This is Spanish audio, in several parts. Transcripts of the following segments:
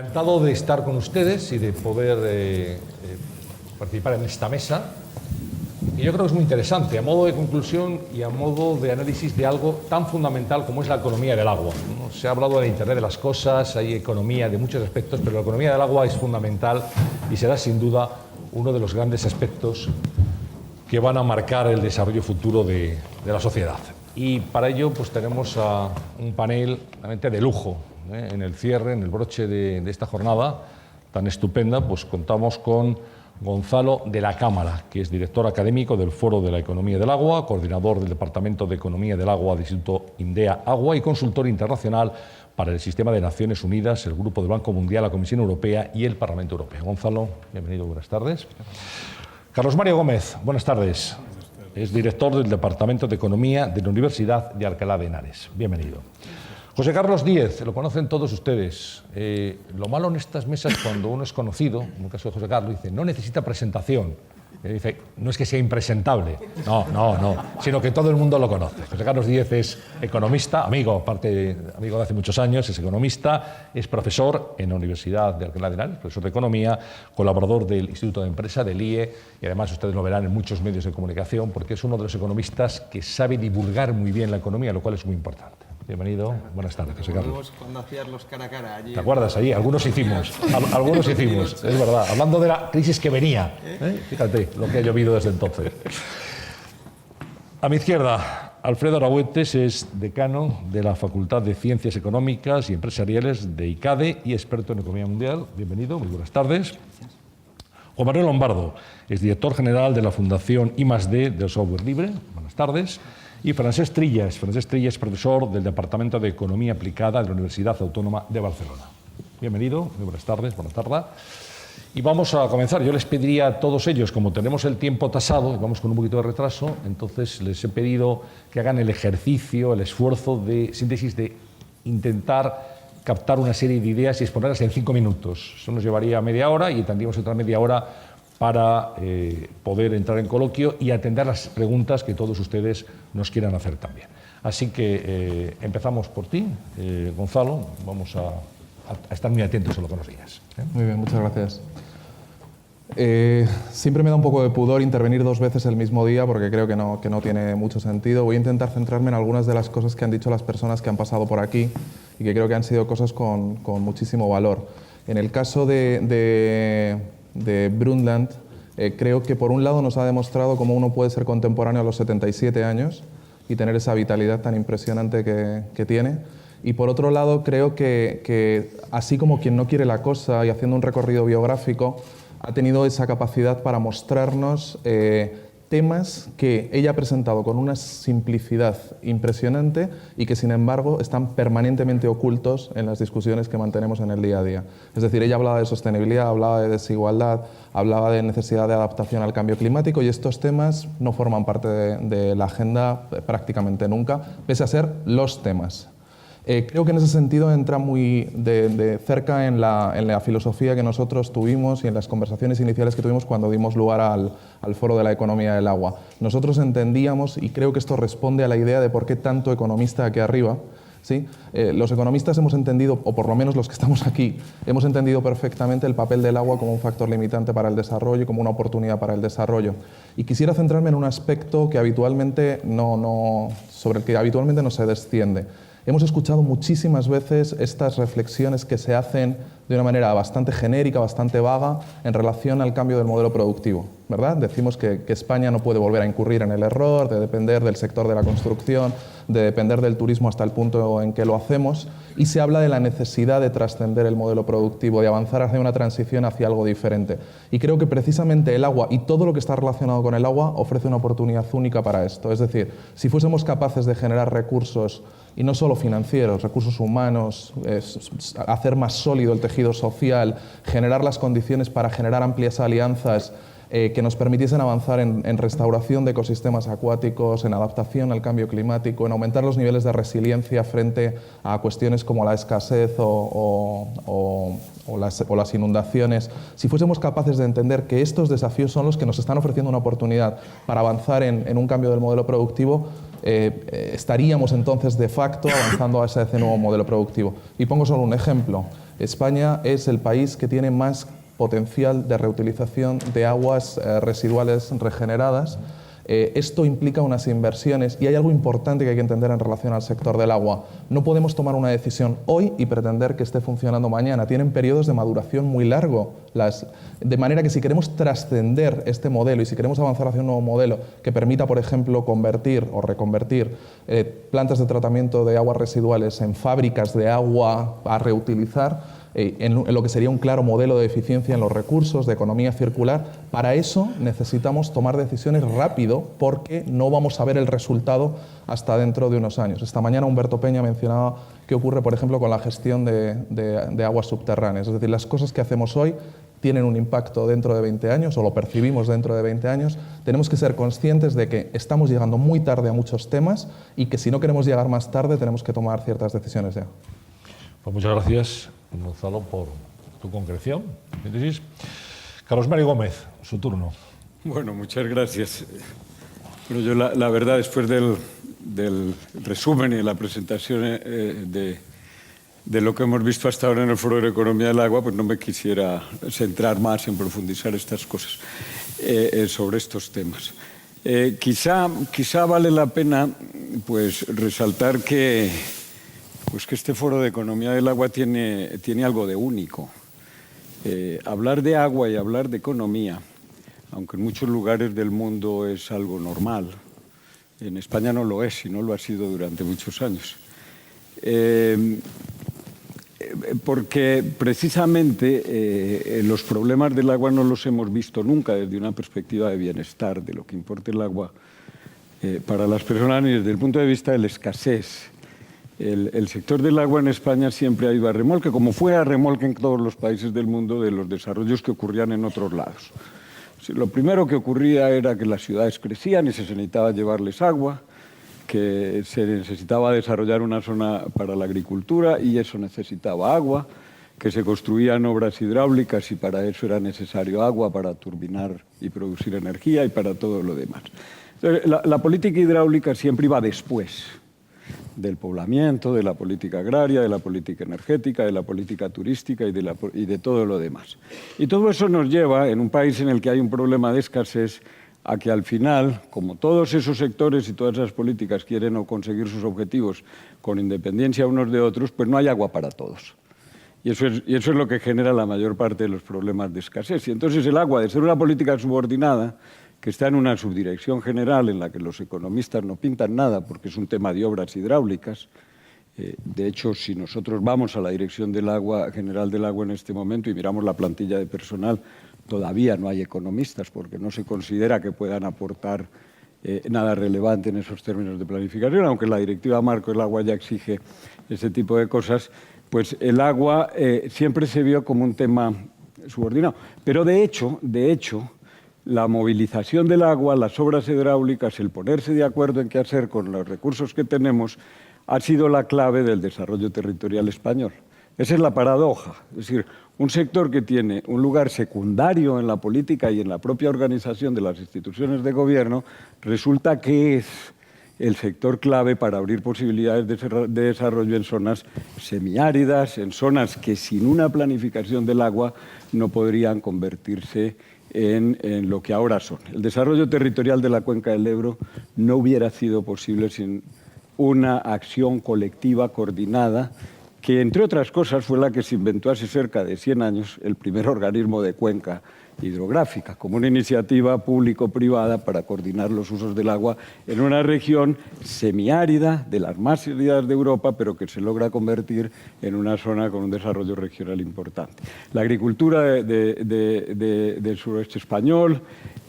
Encantado de estar con ustedes y de poder participar en esta mesa. Y yo creo que es muy interesante, a modo de conclusión y a modo de análisis de algo tan fundamental como es la economía del agua, ¿no? Se ha hablado de Internet de las cosas, hay economía de muchos aspectos, pero la economía del agua es fundamental y será sin duda uno de los grandes aspectos que van a marcar el desarrollo futuro de la sociedad. Y para ello pues tenemos a un panel realmente de lujo, en el cierre, en el broche de esta jornada tan estupenda. Pues contamos con Gonzalo de la Cámara, que es director académico del Foro de la Economía del Agua, coordinador del Departamento de Economía del Agua del Instituto INDEA Agua y consultor internacional para el Sistema de Naciones Unidas, el Grupo del Banco Mundial, la Comisión Europea y el Parlamento Europeo. Gonzalo, bienvenido, buenas tardes. Carlos Mario Gómez, buenas tardes. Es director del Departamento de Economía de la Universidad de Alcalá de Henares. Bienvenido. José Carlos Díez, lo conocen todos ustedes. Lo malo en estas mesas, cuando uno es conocido, en el caso de José Carlos, dice, no necesita presentación. Dice, no es que sea impresentable, no, sino que todo el mundo lo conoce. José Carlos Díez es economista, amigo de hace muchos años, es economista, es profesor en la Universidad de Alcalá de Henares, profesor de Economía, colaborador del Instituto de Empresa, del IE, y además ustedes lo verán en muchos medios de comunicación, porque es uno de los economistas que sabe divulgar muy bien la economía, lo cual es muy importante. Bienvenido, buenas tardes, José Carlos. Cuando hacías los cara a cara allí. ¿Te acuerdas allí? Algunos hicimos, es verdad, hablando de la crisis que venía. Fíjate lo que ha llovido desde entonces. A mi izquierda, Alfredo Aragüentes es decano de la Facultad de Ciencias Económicas y Empresariales de ICADE y experto en economía mundial. Bienvenido, muy buenas tardes. Juan Manuel Lombardo es director general de la Fundación I+D del Software Libre. Buenas tardes. Y Francesc Trillas es profesor del Departamento de Economía Aplicada de la Universidad Autónoma de Barcelona. Bienvenido, muy buenas tardes, buenas tardes. Y vamos a comenzar. Yo les pediría a todos ellos, como tenemos el tiempo tasado, vamos con un poquito de retraso, entonces les he pedido que hagan el ejercicio, el esfuerzo de síntesis de intentar captar una serie de ideas y exponerlas en 5 minutos. Eso nos llevaría media hora y tendríamos otra media hora para poder entrar en coloquio y atender las preguntas que todos ustedes nos quieran hacer también. Así que empezamos por ti, Gonzalo. Vamos a estar muy atentos a lo que nos digas. Muy bien, muchas gracias. Siempre me da un poco de pudor intervenir 2 veces el mismo día porque creo que no tiene mucho sentido. Voy a intentar centrarme en algunas de las cosas que han dicho las personas que han pasado por aquí y que creo que han sido cosas con muchísimo valor. En el caso de Brundtland, creo que por un lado nos ha demostrado cómo uno puede ser contemporáneo a los 77 años y tener esa vitalidad tan impresionante que tiene. Y por otro lado, creo que así como quien no quiere la cosa y haciendo un recorrido biográfico, ha tenido esa capacidad para mostrarnos temas que ella ha presentado con una simplicidad impresionante y que, sin embargo, están permanentemente ocultos en las discusiones que mantenemos en el día a día. Es decir, ella hablaba de sostenibilidad, hablaba de desigualdad, hablaba de necesidad de adaptación al cambio climático y estos temas no forman parte de la agenda prácticamente nunca, pese a ser los temas. Creo que en ese sentido entra muy de cerca en la filosofía que nosotros tuvimos y en las conversaciones iniciales que tuvimos cuando dimos lugar al Foro de la Economía del Agua. Nosotros entendíamos, y creo que esto responde a la idea de por qué tanto economista aquí arriba, ¿sí? Los economistas hemos entendido, o por lo menos los que estamos aquí, hemos entendido perfectamente el papel del agua como un factor limitante para el desarrollo y como una oportunidad para el desarrollo. Y quisiera centrarme en un aspecto que sobre el que habitualmente no se desciende. Hemos escuchado muchísimas veces estas reflexiones que se hacen de una manera bastante genérica, bastante vaga, en relación al cambio del modelo productivo, ¿verdad? Decimos que España no puede volver a incurrir en el error de depender del sector de la construcción, de depender del turismo hasta el punto en que lo hacemos, y se habla de la necesidad de trascender el modelo productivo, de avanzar hacia una transición hacia algo diferente. Y creo que precisamente el agua y todo lo que está relacionado con el agua ofrece una oportunidad única para esto. Es decir, si fuésemos capaces de generar recursos, y no solo financieros, recursos humanos, hacer más sólido el tejido social, generar las condiciones para generar amplias alianzas que nos permitiesen avanzar en restauración de ecosistemas acuáticos, en adaptación al cambio climático, en aumentar los niveles de resiliencia frente a cuestiones como la escasez o las inundaciones. Si fuésemos capaces de entender que estos desafíos son los que nos están ofreciendo una oportunidad para avanzar en un cambio del modelo productivo, estaríamos entonces de facto avanzando hacia ese nuevo modelo productivo. Y pongo solo un ejemplo. España es el país que tiene más potencial de reutilización de aguas residuales regeneradas. Esto implica unas inversiones y hay algo importante que hay que entender en relación al sector del agua. No podemos tomar una decisión hoy y pretender que esté funcionando mañana. Tienen periodos de maduración muy largos. De manera que si queremos trascender este modelo y si queremos avanzar hacia un nuevo modelo que permita, por ejemplo, convertir o reconvertir plantas de tratamiento de aguas residuales en fábricas de agua a reutilizar, en lo que sería un claro modelo de eficiencia en los recursos, de economía circular. Para eso necesitamos tomar decisiones rápido porque no vamos a ver el resultado hasta dentro de unos años. Esta mañana Humberto Peña mencionaba qué ocurre, por ejemplo, con la gestión de aguas subterráneas. Es decir, las cosas que hacemos hoy tienen un impacto dentro de 20 años o lo percibimos dentro de 20 años. Tenemos que ser conscientes de que estamos llegando muy tarde a muchos temas y que si no queremos llegar más tarde tenemos que tomar ciertas decisiones ya. Pues muchas gracias, Gonzalo, por tu concreción. Carlos Mario Gómez, su turno. Bueno, muchas gracias. Bueno, yo la verdad, después del resumen y la presentación de lo que hemos visto hasta ahora en el Foro de Economía del Agua, pues no me quisiera centrar más en profundizar estas cosas sobre estos temas. Quizá vale la pena pues resaltar que este Foro de Economía del Agua tiene algo de único. Hablar de agua y hablar de economía, aunque en muchos lugares del mundo es algo normal, en España no lo es y no lo ha sido durante muchos años. Porque precisamente los problemas del agua no los hemos visto nunca desde una perspectiva de bienestar, de lo que importa el agua para las personas, ni desde el punto de vista de la escasez. El sector del agua en España siempre ha ido a remolque, como fue a remolque en todos los países del mundo de los desarrollos que ocurrían en otros lados. Lo primero que ocurría era que las ciudades crecían y se necesitaba llevarles agua, que se necesitaba desarrollar una zona para la agricultura y eso necesitaba agua, que se construían obras hidráulicas y para eso era necesario agua para turbinar y producir energía y para todo lo demás. Entonces, la política hidráulica siempre iba después del poblamiento, de la política agraria, de la política energética, de la política turística y de todo lo demás. Y todo eso nos lleva, en un país en el que hay un problema de escasez, a que al final, como todos esos sectores y todas esas políticas quieren conseguir sus objetivos con independencia unos de otros, pues no hay agua para todos. Y eso es lo que genera la mayor parte de los problemas de escasez. Y entonces el agua, de ser una política subordinada, que está en una subdirección general en la que los economistas no pintan nada porque es un tema de obras hidráulicas. De hecho, si nosotros vamos a la Dirección del Agua, General del Agua en este momento y miramos la plantilla de personal, todavía no hay economistas porque no se considera que puedan aportar nada relevante en esos términos de planificación, aunque la Directiva Marco del Agua ya exige ese tipo de cosas, pues el agua siempre se vio como un tema subordinado. Pero de hecho, la movilización del agua, las obras hidráulicas, el ponerse de acuerdo en qué hacer con los recursos que tenemos, ha sido la clave del desarrollo territorial español. Esa es la paradoja. Es decir, un sector que tiene un lugar secundario en la política y en la propia organización de las instituciones de gobierno, resulta que es el sector clave para abrir posibilidades de desarrollo en zonas semiáridas, en zonas que sin una planificación del agua no podrían convertirse en lo que ahora son. El desarrollo territorial de la cuenca del Ebro no hubiera sido posible sin una acción colectiva coordinada que, entre otras cosas, fue la que se inventó hace cerca de 100 años el primer organismo de cuenca hidrográfica, como una iniciativa público-privada para coordinar los usos del agua en una región semiárida, de las más áridas de Europa, pero que se logra convertir en una zona con un desarrollo regional importante. La agricultura del suroeste español,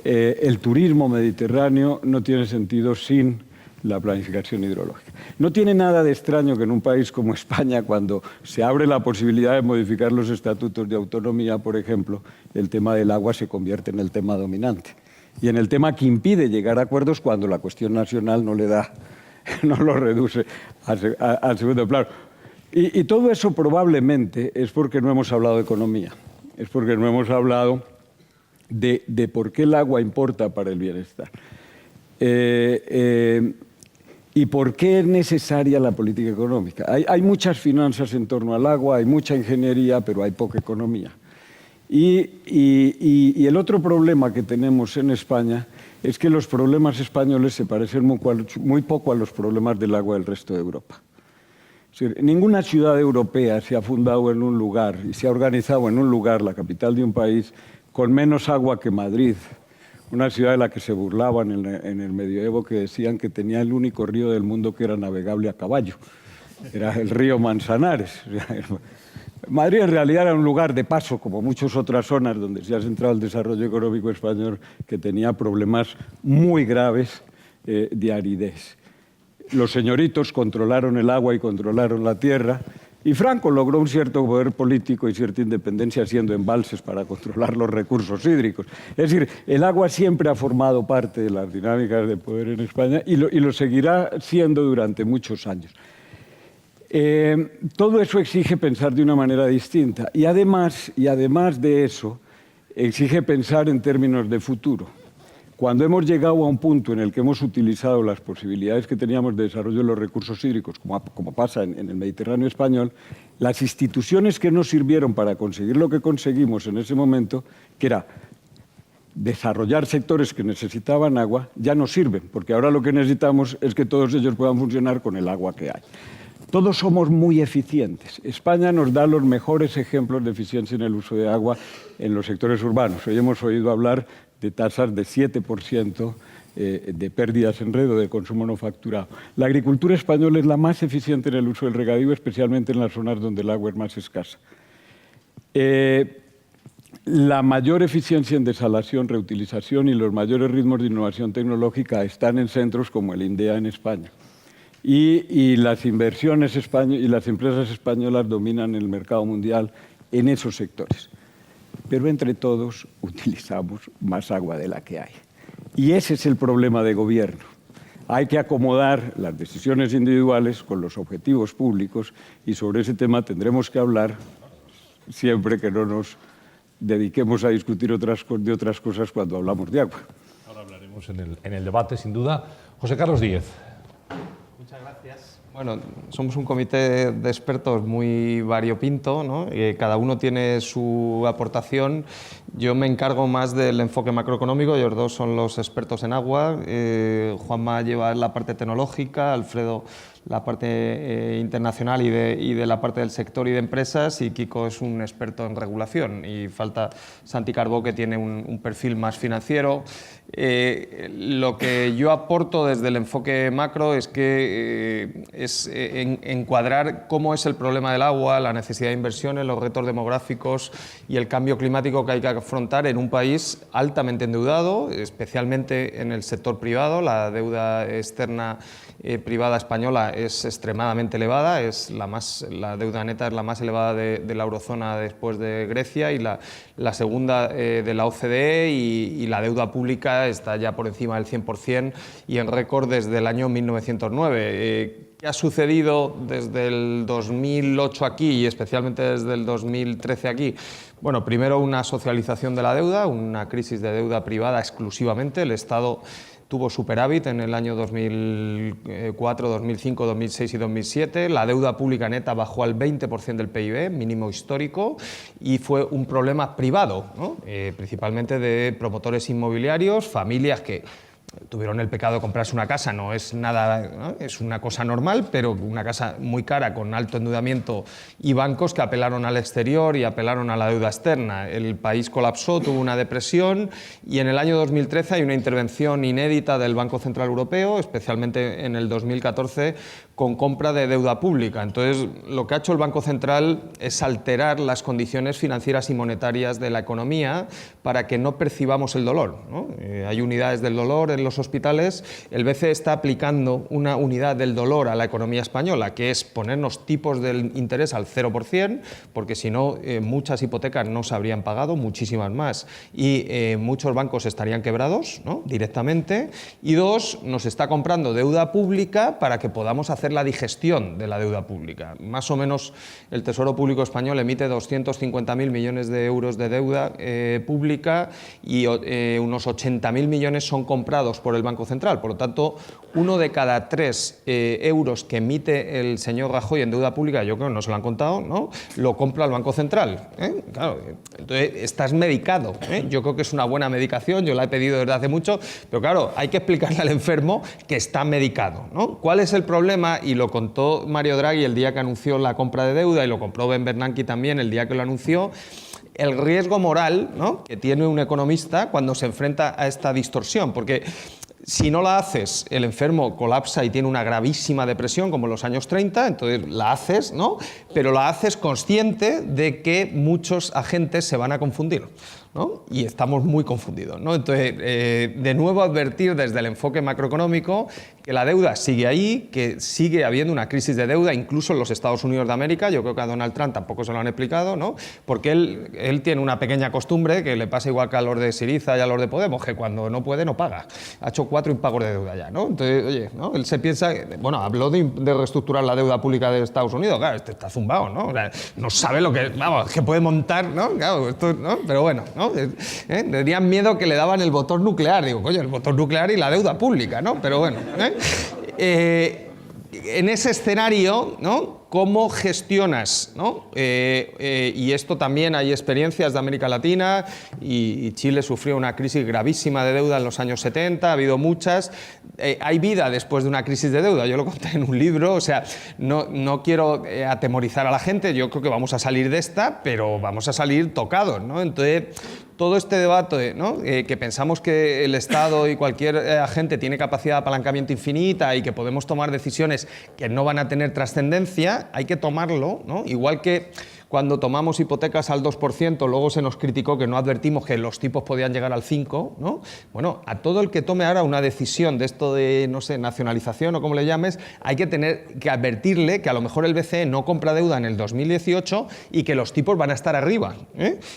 el turismo mediterráneo no tiene sentido sin la planificación hidrológica. No tiene nada de extraño que en un país como España, cuando se abre la posibilidad de modificar los estatutos de autonomía, por ejemplo, el tema del agua se convierte en el tema dominante. Y en el tema que impide llegar a acuerdos cuando la cuestión nacional no lo reduce al segundo plano. Y todo eso probablemente es porque no hemos hablado de economía, es porque no hemos hablado de por qué el agua importa para el bienestar. ¿Y por qué es necesaria la política económica? Hay muchas finanzas en torno al agua, hay mucha ingeniería, pero hay poca economía. Y el otro problema que tenemos en España es que los problemas españoles se parecen muy poco a los problemas del agua del resto de Europa. Es decir, ninguna ciudad europea se ha fundado en un lugar y se ha organizado en un lugar, la capital de un país, con menos agua que Madrid. Una ciudad de la que se burlaban en el medioevo, que decían que tenía el único río del mundo que era navegable a caballo. Era el río Manzanares. Madrid en realidad era un lugar de paso, como muchas otras zonas donde se ha centrado el desarrollo económico español, que tenía problemas muy graves de aridez. Los señoritos controlaron el agua y controlaron la tierra, y Franco logró un cierto poder político y cierta independencia haciendo embalses para controlar los recursos hídricos. Es decir, el agua siempre ha formado parte de las dinámicas de poder en España y lo seguirá siendo durante muchos años. Todo eso exige pensar de una manera distinta y además de eso exige pensar en términos de futuro. Cuando hemos llegado a un punto en el que hemos utilizado las posibilidades que teníamos de desarrollo de los recursos hídricos, como pasa en el Mediterráneo español, las instituciones que nos sirvieron para conseguir lo que conseguimos en ese momento, que era desarrollar sectores que necesitaban agua, ya no sirven, porque ahora lo que necesitamos es que todos ellos puedan funcionar con el agua que hay. Todos somos muy eficientes. España nos da los mejores ejemplos de eficiencia en el uso de agua en los sectores urbanos. Hoy hemos oído hablar de tasas de 7% de pérdidas en red o de consumo no facturado. La agricultura española es la más eficiente en el uso del regadío, especialmente en las zonas donde el agua es más escasa. La mayor eficiencia en desalación, reutilización y los mayores ritmos de innovación tecnológica están en centros como el INDEA en España. Y las inversiones y las empresas españolas dominan el mercado mundial en esos sectores. Pero entre todos utilizamos más agua de la que hay. Y ese es el problema de gobierno. Hay que acomodar las decisiones individuales con los objetivos públicos y sobre ese tema tendremos que hablar siempre que no nos dediquemos a discutir de otras cosas cuando hablamos de agua. Ahora hablaremos en el debate, sin duda. José Carlos Díez. Muchas gracias. Bueno, somos un comité de expertos muy variopinto, ¿no? Cada uno tiene su aportación. Yo me encargo más del enfoque macroeconómico, ellos dos son los expertos en agua. Juanma lleva la parte tecnológica, Alfredo la parte internacional y de la parte del sector y de empresas, y Kiko es un experto en regulación, y falta Santi Carbó, que tiene un perfil más financiero. Lo que yo aporto desde el enfoque macro es que encuadrar cómo es el problema del agua, la necesidad de inversiones, los retos demográficos y el cambio climático que hay que afrontar en un país altamente endeudado, especialmente en el sector privado. La deuda externa privada española es extremadamente elevada, la deuda neta es la más elevada de la eurozona después de Grecia, y la segunda de la OCDE, y la deuda pública está ya por encima del 100% y en récord desde el año 1909. ¿Qué ha sucedido desde el 2008 aquí y especialmente desde el 2013 aquí? Bueno, primero una socialización de la deuda, una crisis de deuda privada exclusivamente. El Estado tuvo superávit en el año 2004, 2005, 2006 y 2007. La deuda pública neta bajó al 20% del PIB, mínimo histórico, y fue un problema privado, ¿no? Principalmente de promotores inmobiliarios, familias que tuvieron el pecado de comprarse una casa. No es nada, ¿no? Es una cosa normal, pero una casa muy cara con alto endeudamiento, y bancos que apelaron al exterior y apelaron a la deuda externa. El país colapsó, tuvo una depresión, y en el año 2013 hay una intervención inédita del Banco Central Europeo, especialmente en el 2014, con compra de deuda pública. Entonces, lo que ha hecho el Banco Central es alterar las condiciones financieras y monetarias de la economía para que no percibamos el dolor, ¿no? Hay unidades del dolor en los hospitales. El BCE está aplicando una unidad del dolor a la economía española, que es ponernos tipos de interés al 0%, porque si no, muchas hipotecas no se habrían pagado, muchísimas más, y muchos bancos estarían quebrados, ¿no? Directamente. Y dos, nos está comprando deuda pública para que podamos hacer la digestión de la deuda pública. Más o menos el Tesoro Público Español emite 250.000 millones de euros de deuda pública, y unos 80.000 millones son comprados firmados por el Banco Central. Por lo tanto, 1 de cada 3 euros que emite el señor Rajoy en deuda pública, yo creo que no se lo han contado, ¿no?, lo compra el Banco Central. Claro, entonces estás medicado. Yo creo que es una buena medicación, yo la he pedido desde hace mucho, pero claro, hay que explicarle al enfermo que está medicado, ¿no? ¿Cuál es el problema? Y lo contó Mario Draghi el día que anunció la compra de deuda, y lo compró Ben Bernanke también el día que lo anunció. El riesgo moral, ¿no?, que tiene un economista cuando se enfrenta a esta distorsión, porque si no la haces, el enfermo colapsa y tiene una gravísima depresión, como en los años 30, entonces la haces, ¿no?, pero la haces consciente de que muchos agentes se van a confundir, ¿no? Y estamos muy confundidos, ¿no? Entonces, de nuevo advertir desde el enfoque macroeconómico que la deuda sigue ahí, que sigue habiendo una crisis de deuda, incluso en los Estados Unidos de América. Yo creo que a Donald Trump tampoco se lo han explicado, ¿no?, porque él tiene una pequeña costumbre que le pasa igual que a los de Syriza y a los de Podemos, que cuando no puede no paga. Ha hecho 4 impagos de deuda ya, ¿no? Entonces, oye, ¿no?, él se piensa, bueno, habló de reestructurar la deuda pública de Estados Unidos. Claro, este está zumbado, ¿no? O sea, no sabe lo que, vamos, que puede montar, ¿no? Claro, esto, ¿no? Pero bueno, ¿no? Tenían miedo que le daban el botón nuclear. Digo, coño, el botón nuclear y la deuda pública, ¿no? Pero bueno, en ese escenario, ¿no?, ¿cómo gestionas, ¿no? Y esto también hay experiencias de América Latina, y Chile sufrió una crisis gravísima de deuda en los años 70, ha habido muchas. Hay vida después de una crisis de deuda, yo lo conté en un libro, o sea, no quiero atemorizar a la gente, yo creo que vamos a salir de esta, pero vamos a salir tocados, ¿no? Entonces, todo este debate, ¿no?, que pensamos que el Estado y cualquier agente tiene capacidad de apalancamiento infinita y que podemos tomar decisiones que no van a tener trascendencia, hay que tomarlo, ¿no? Igual que cuando tomamos hipotecas al 2%, luego se nos criticó que no advertimos que los tipos podían llegar al 5%, ¿no? Bueno, a todo el que tome ahora una decisión de esto de, no sé, nacionalización o como le llames, hay que tener que advertirle que a lo mejor el BCE no compra deuda en el 2018 y que los tipos van a estar arriba,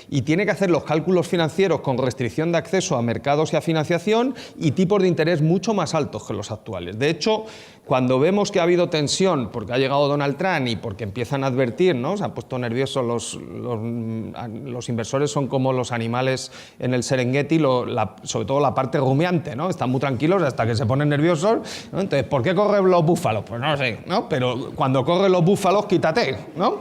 y tiene que hacer los cálculos financieros con restricción de acceso a mercados y a financiación y tipos de interés mucho más altos que los actuales. De hecho, cuando vemos que ha habido tensión porque ha llegado Donald Trump y porque empiezan a advertir, ¿no?, se han puesto nerviosos los inversores, son como los animales en el Serengeti, sobre todo la parte rumiante, ¿no? Están muy tranquilos hasta que se ponen nerviosos, ¿no? Entonces, ¿por qué corren los búfalos? Pues no lo sé, ¿no? Pero cuando corren los búfalos, quítate, ¿no?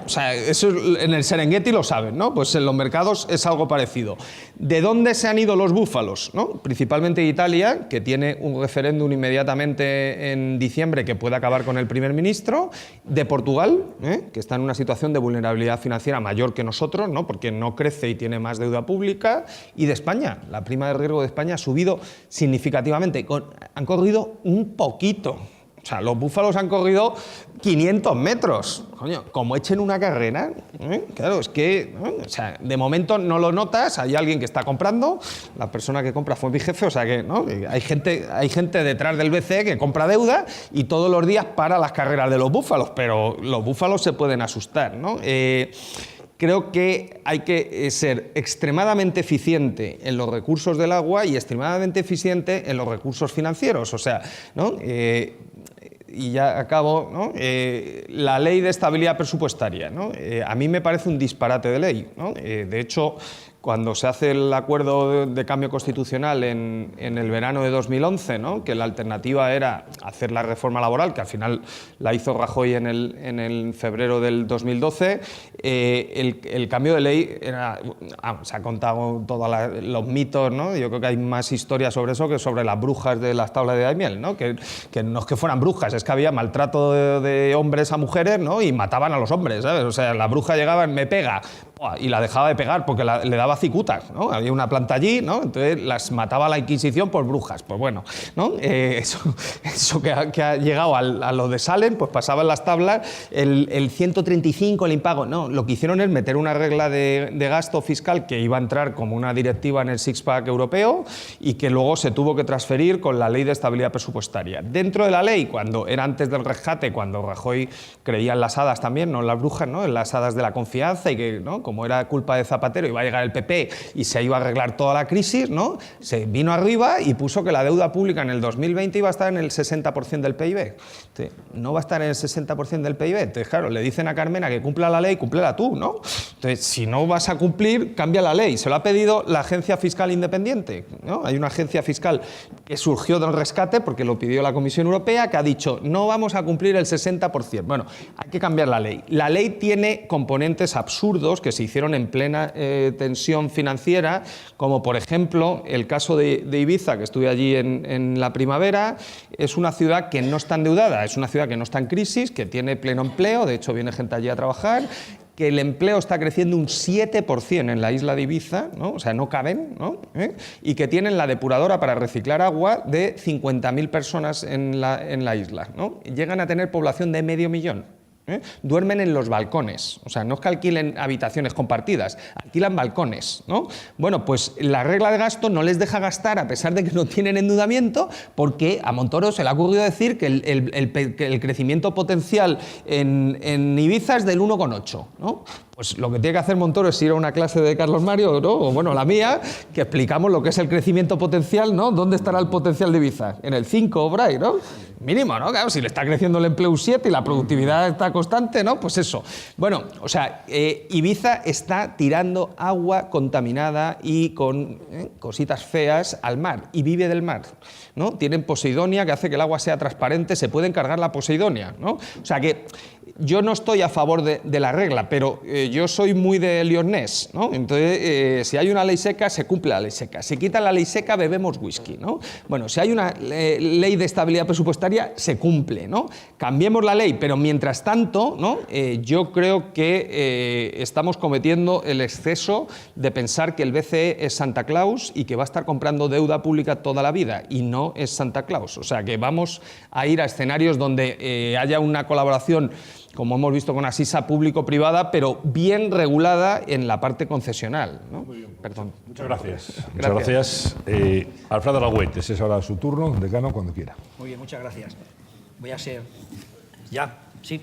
O sea, eso en el Serengeti lo saben, ¿no? Pues en los mercados es algo parecido. ¿De dónde se han ido los búfalos, ¿no? Principalmente de Italia, que tiene un referéndum inmediatamente en diciembre que puede acabar con el primer ministro, de Portugal, que está en una situación de vulnerabilidad financiera mayor que nosotros, ¿no?, porque no crece y tiene más deuda pública, y de España. La prima de riesgo de España ha subido significativamente. Han corrido un poquito. O sea, los búfalos han corrido 500 metros. Coño, como echen una carrera, claro, es que, o sea, de momento no lo notas, hay alguien que está comprando, la persona que compra fue mi jefe, o sea que, ¿no?, hay gente detrás del BCE que compra deuda y todos los días para las carreras de los búfalos, pero los búfalos se pueden asustar, ¿no? Creo que hay que ser extremadamente eficiente en los recursos del agua y extremadamente eficiente en los recursos financieros, o sea, ¿no? Y ya acabo, ¿no? La ley de estabilidad presupuestaria, ¿no? A mí me parece un disparate de ley, ¿no? De hecho, cuando se hace el acuerdo de cambio constitucional en el verano de 2011, ¿no?, que la alternativa era hacer la reforma laboral, que al final la hizo Rajoy en el febrero del 2012, el cambio de ley era, se ha contado todos los mitos, ¿no? Yo creo que hay más historias sobre eso que sobre las brujas de las tablas de Daimiel, ¿no? Que no es que fueran brujas, es que había maltrato de hombres a mujeres, ¿no?, y mataban a los hombres, ¿sabes? O sea, la bruja llegaba, me pega, y la dejaba de pegar porque le daba cicutas, ¿no? Había una planta allí, ¿no? Entonces las mataba la Inquisición por brujas. Pues bueno, ¿no? Eso que ha llegado a lo de Salem, pues pasaba en las tablas, el 135, el impago. No, lo que hicieron es meter una regla de gasto fiscal que iba a entrar como una directiva en el Six-Pack europeo y que luego se tuvo que transferir con la ley de estabilidad presupuestaria. Dentro de la ley, cuando era antes del rescate, cuando Rajoy creía en las hadas también, no en las brujas, ¿no?, en las hadas de la confianza y que, ¿no?, Como era culpa de Zapatero, iba a llegar el PP y se iba a arreglar toda la crisis, ¿no? Se vino arriba y puso que la deuda pública en el 2020 iba a estar en el 60% del PIB. Entonces, no va a estar en el 60% del PIB. Entonces, claro, le dicen a Carmena que cumpla la ley, cúmplela tú, ¿no? Entonces, si no vas a cumplir, cambia la ley. Se lo ha pedido la Agencia Fiscal Independiente, ¿no? Hay una agencia fiscal que surgió del rescate porque lo pidió la Comisión Europea, que ha dicho no vamos a cumplir el 60%. Bueno, hay que cambiar la ley. La ley tiene componentes absurdos que se hicieron en plena tensión financiera, como por ejemplo el caso de Ibiza, que estuve allí en la primavera. Es una ciudad que no está endeudada, es una ciudad que no está en crisis, que tiene pleno empleo, de hecho viene gente allí a trabajar, que el empleo está creciendo un 7% en la isla de Ibiza, ¿no? O sea, no caben, ¿no? Y que tienen la depuradora para reciclar agua de 50.000 personas en la isla, ¿no? Llegan a tener población de 500.000. Duermen en los balcones, o sea, no es que alquilen habitaciones compartidas, alquilan balcones, ¿no? Bueno, pues la regla de gasto no les deja gastar a pesar de que no tienen endeudamiento, porque a Montoro se le ha ocurrido decir que el crecimiento potencial en Ibiza es del 1,8, ¿no? Pues lo que tiene que hacer Montoro es ir a una clase de Carlos Mario, ¿no? O bueno, la mía, que explicamos lo que es el crecimiento potencial, ¿no? ¿Dónde estará el potencial de Ibiza? En el 5 o por ahí, ¿no? Mínimo, ¿no? Claro, si le está creciendo el empleo un 7 y la productividad está constante, ¿no? Pues eso. Bueno, o sea, Ibiza está tirando agua contaminada y con cositas feas al mar, y vive del mar, ¿no? Tienen Poseidonia, que hace que el agua sea transparente, se pueden cargar la Poseidonia, ¿no? O sea que yo no estoy a favor de la regla, pero yo soy muy de Lyonés, ¿no? Entonces, si hay una ley seca, se cumple la ley seca. Si quitan la ley seca, bebemos whisky, ¿no? Bueno, si hay una ley de estabilidad presupuestaria, se cumple, ¿no? Cambiemos la ley, pero mientras tanto, ¿no? Yo creo que estamos cometiendo el exceso de pensar que el BCE es Santa Claus y que va a estar comprando deuda pública toda la vida, y no es Santa Claus. O sea, que vamos a ir a escenarios donde haya una colaboración, como hemos visto con Asisa, público-privada, pero bien regulada en la parte concesional, ¿no? Muy bien. Perdón. Muchas gracias. Muchas gracias. Alfredo Alagüet, ese es ahora su turno, decano, cuando quiera. Muy bien, muchas gracias. Voy a ser... ¿Ya? ¿Sí?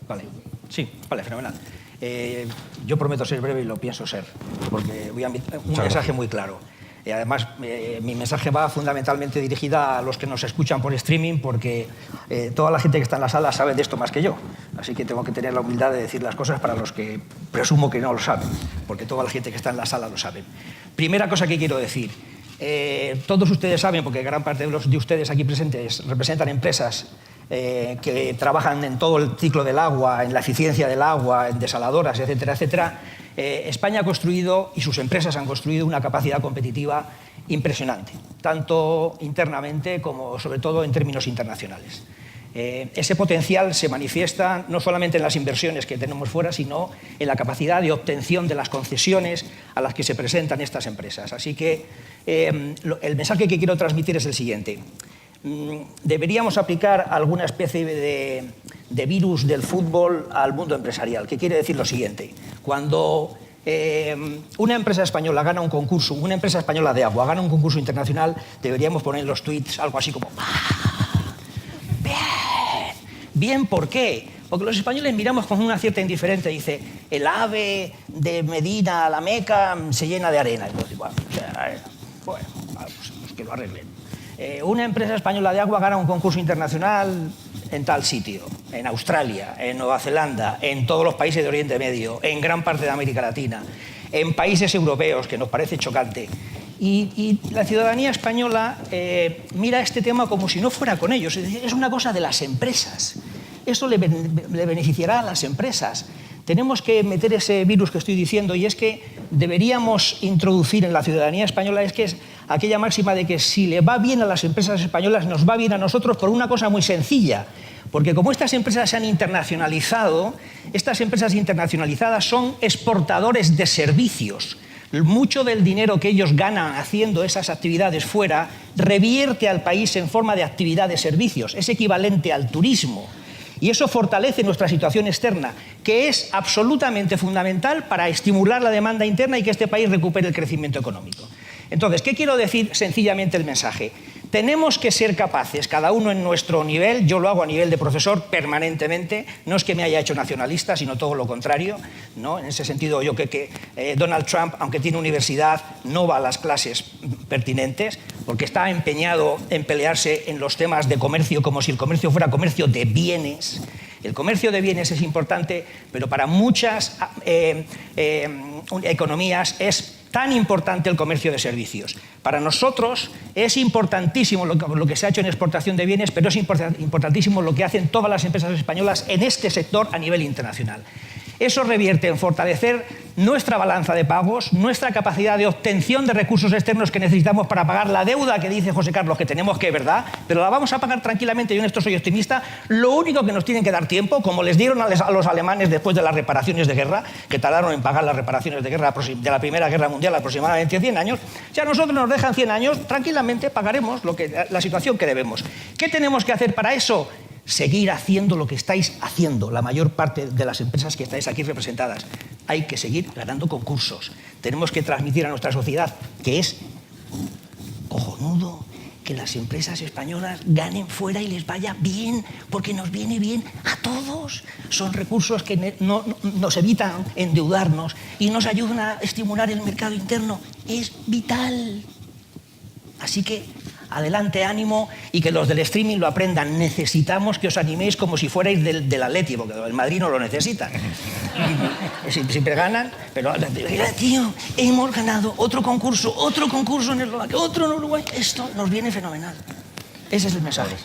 Vale. Sí, vale, fenomenal. Yo prometo ser breve y lo pienso ser, porque voy a enviar un mensaje muy claro. Además, mi mensaje va fundamentalmente dirigida a los que nos escuchan por streaming, porque toda la gente que está en la sala sabe de esto más que yo. Así que tengo que tener la humildad de decir las cosas para los que presumo que no lo saben, porque toda la gente que está en la sala lo sabe. Primera cosa que quiero decir. Todos ustedes saben, porque gran parte de ustedes aquí presentes representan empresas que trabajan en todo el ciclo del agua, en la eficiencia del agua, en desaladoras, etcétera, etcétera. España ha construido, y sus empresas han construido, una capacidad competitiva impresionante, tanto internamente como, sobre todo, en términos internacionales. Ese potencial se manifiesta no solamente en las inversiones que tenemos fuera, sino en la capacidad de obtención de las concesiones a las que se presentan estas empresas. Así que el mensaje que quiero transmitir es el siguiente. Deberíamos aplicar alguna especie de virus del fútbol al mundo empresarial, que quiere decir lo siguiente. Cuando una empresa española gana un concurso, una empresa española de agua gana un concurso internacional, deberíamos poner en los tweets algo así como ¡bien! ¿Bien por qué? Porque los españoles miramos con una cierta indiferencia. Dice, el AVE de Medina a la Meca se llena de arena. Entonces, bueno, pues que lo arreglen. Una empresa española de agua gana un concurso internacional en tal sitio, en Australia, en Nueva Zelanda, en todos los países de Oriente Medio, en gran parte de América Latina, en países europeos, que nos parece chocante. Y la ciudadanía española mira este tema como si no fuera con ellos. Es decir, es una cosa de las empresas. Eso le beneficiará a las empresas. Tenemos que meter ese virus que estoy diciendo, y es que deberíamos introducir en la ciudadanía española es aquella máxima de que si le va bien a las empresas españolas, nos va bien a nosotros, por una cosa muy sencilla. Porque como estas empresas se han internacionalizado, estas empresas internacionalizadas son exportadores de servicios. Mucho del dinero que ellos ganan haciendo esas actividades fuera revierte al país en forma de actividad de servicios. Es equivalente al turismo. Y eso fortalece nuestra situación externa, que es absolutamente fundamental para estimular la demanda interna y que este país recupere el crecimiento económico. Entonces, ¿qué quiero decir sencillamente el mensaje? Tenemos que ser capaces, cada uno en nuestro nivel, yo lo hago a nivel de profesor permanentemente, no es que me haya hecho nacionalista, sino todo lo contrario, ¿no? En ese sentido, yo creo que Donald Trump, aunque tiene universidad, no va a las clases pertinentes, porque está empeñado en pelearse en los temas de comercio como si el comercio fuera comercio de bienes. El comercio de bienes es importante, pero para muchas economías es tan importante el comercio de servicios. Para nosotros es importantísimo lo que se ha hecho en exportación de bienes, pero es importantísimo lo que hacen todas las empresas españolas en este sector a nivel internacional. Eso revierte en fortalecer nuestra balanza de pagos, nuestra capacidad de obtención de recursos externos que necesitamos para pagar la deuda que dice José Carlos que tenemos, que es verdad, pero la vamos a pagar tranquilamente. Yo en esto soy optimista. Lo único que nos tienen que dar tiempo, como les dieron a los alemanes después de las reparaciones de guerra, que tardaron en pagar las reparaciones de guerra de la Primera Guerra Mundial aproximadamente 100 años, si a nosotros nos dejan 100 años, tranquilamente pagaremos la situación que debemos. ¿Qué tenemos que hacer para eso? Seguir haciendo lo que estáis haciendo, la mayor parte de las empresas que estáis aquí representadas. Hay que seguir ganando concursos. Tenemos que transmitir a nuestra sociedad que es cojonudo que las empresas españolas ganen fuera y les vaya bien, porque nos viene bien a todos. Son recursos que nos evitan endeudarnos y nos ayudan a estimular el mercado interno. Es vital. Así que adelante, ánimo, y que los del streaming lo aprendan. Necesitamos que os animéis como si fuerais del Atleti, porque el Madrid no lo necesita. Siempre ganan, pero tío, hemos ganado otro concurso en Eslovaquia, otro en Uruguay. Esto nos viene fenomenal. Ese es el mensaje.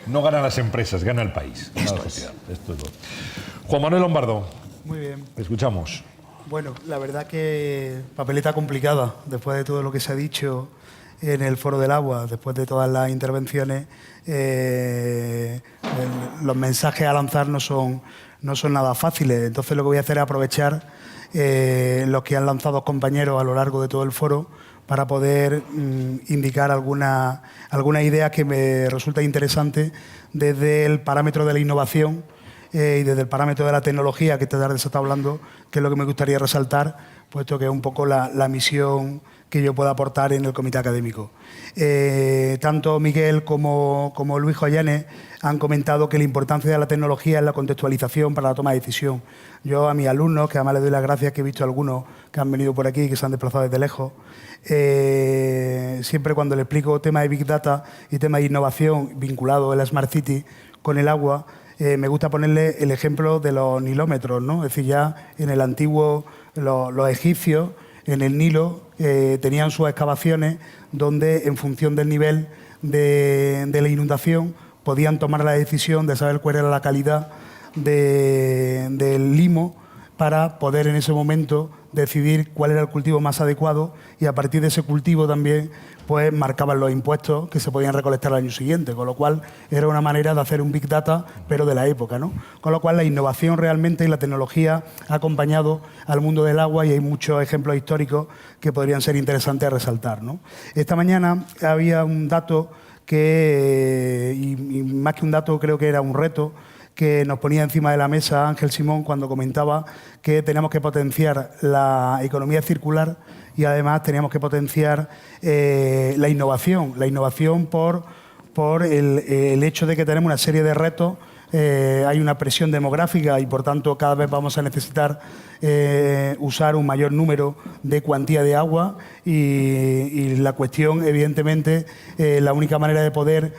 No ganan las empresas, gana el país. Esto es. Esto es lo. Juan Manuel Lombardo. Muy bien. Te escuchamos. Bueno, la verdad que papeleta complicada, después de todo lo que se ha dicho en el Foro del Agua, después de todas las intervenciones, los mensajes a lanzar no son nada fáciles. Entonces lo que voy a hacer es aprovechar los que han lanzado compañeros a lo largo de todo el foro para poder indicar alguna idea que me resulta interesante desde el parámetro de la innovación y desde el parámetro de la tecnología, que esta tarde se está hablando, que es lo que me gustaría resaltar, puesto que es un poco la misión que yo pueda aportar en el comité académico. Tanto Miguel como Luis Joyanes han comentado que la importancia de la tecnología es la contextualización para la toma de decisión. Yo a mis alumnos, que además les doy las gracias, que he visto algunos que han venido por aquí, que se han desplazado desde lejos, siempre cuando les explico temas de Big Data y temas de innovación vinculado a la Smart City con el agua, me gusta ponerle el ejemplo de los nilómetros, ¿no? Es decir, ya en el antiguo, los egipcios, en el Nilo, tenían sus excavaciones donde, en función del nivel de la inundación, podían tomar la decisión de saber cuál era la calidad del limo para poder en ese momento decidir cuál era el cultivo más adecuado, y a partir de ese cultivo también pues marcaban los impuestos que se podían recolectar al año siguiente, con lo cual era una manera de hacer un Big Data, pero de la época, ¿no? Con lo cual la innovación realmente y la tecnología ha acompañado al mundo del agua, y hay muchos ejemplos históricos que podrían ser interesantes a resaltar, ¿no? Esta mañana había un dato que, y más que un dato, creo que era un reto, que nos ponía encima de la mesa Ángel Simón cuando comentaba que teníamos que potenciar la economía circular y además teníamos que potenciar la innovación por el hecho de que tenemos una serie de retos. Hay una presión demográfica y, por tanto, cada vez vamos a necesitar usar un mayor número de cuantía de agua, y la cuestión, evidentemente, la única manera de poder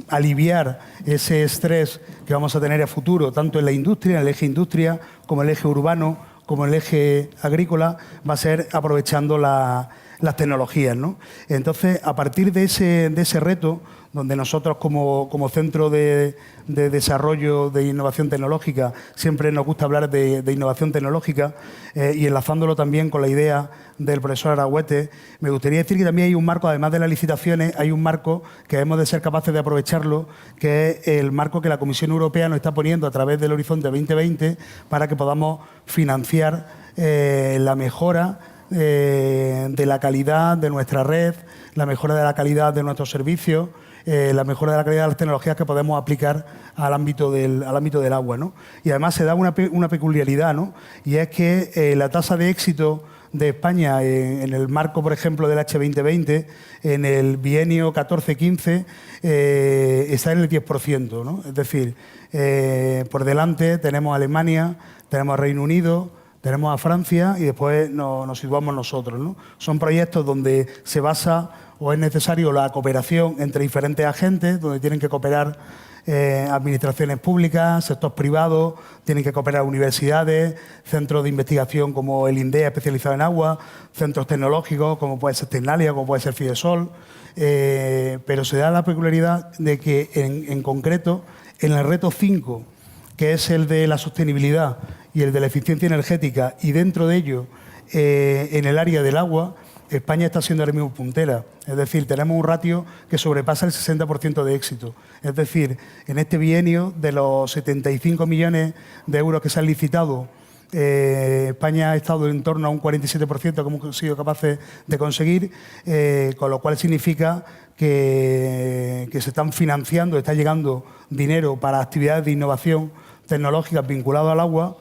aliviar ese estrés que vamos a tener a futuro, tanto en la industria, en el eje industria, como en el eje urbano, como en el eje agrícola, va a ser aprovechando las tecnologías, ¿no? Entonces, a partir de ese reto, donde nosotros como centro de desarrollo de innovación tecnológica siempre nos gusta hablar de innovación tecnológica, y enlazándolo también con la idea del profesor Aragüete, me gustaría decir que también hay un marco, además de las licitaciones, hay un marco que debemos de ser capaces de aprovecharlo, que es el marco que la Comisión Europea nos está poniendo a través del Horizonte 2020 para que podamos financiar la mejora de la calidad de nuestra red, la mejora de la calidad de nuestros servicios, la mejora de la calidad de las tecnologías que podemos aplicar al ámbito del agua, ¿no? Y además se da una peculiaridad, ¿no? Y es que la tasa de éxito de España en el marco, por ejemplo, del H2020, en el bienio 14-15, está en el 10%, ¿no? Es decir, por delante tenemos a Alemania, tenemos a Reino Unido, tenemos a Francia y después nos situamos nosotros, ¿no? Son proyectos donde se basa o es necesario la cooperación entre diferentes agentes, donde tienen que cooperar administraciones públicas, sector privado, tienen que cooperar universidades, centros de investigación como el INDEA especializado en agua, centros tecnológicos como puede ser Tecnalia, como puede ser Fidesol, pero se da la peculiaridad de que en concreto en el reto 5, que es el de la sostenibilidad y el de la eficiencia energética, y dentro de ello en el área del agua, España está siendo ahora mismo puntera. Es decir, tenemos un ratio que sobrepasa el 60% de éxito. Es decir, en este bienio, de los 75 millones de euros que se han licitado, España ha estado en torno a un 47% que hemos sido capaces de conseguir, con lo cual significa que se están financiando, está llegando dinero para actividades de innovación tecnológica vinculadas al agua,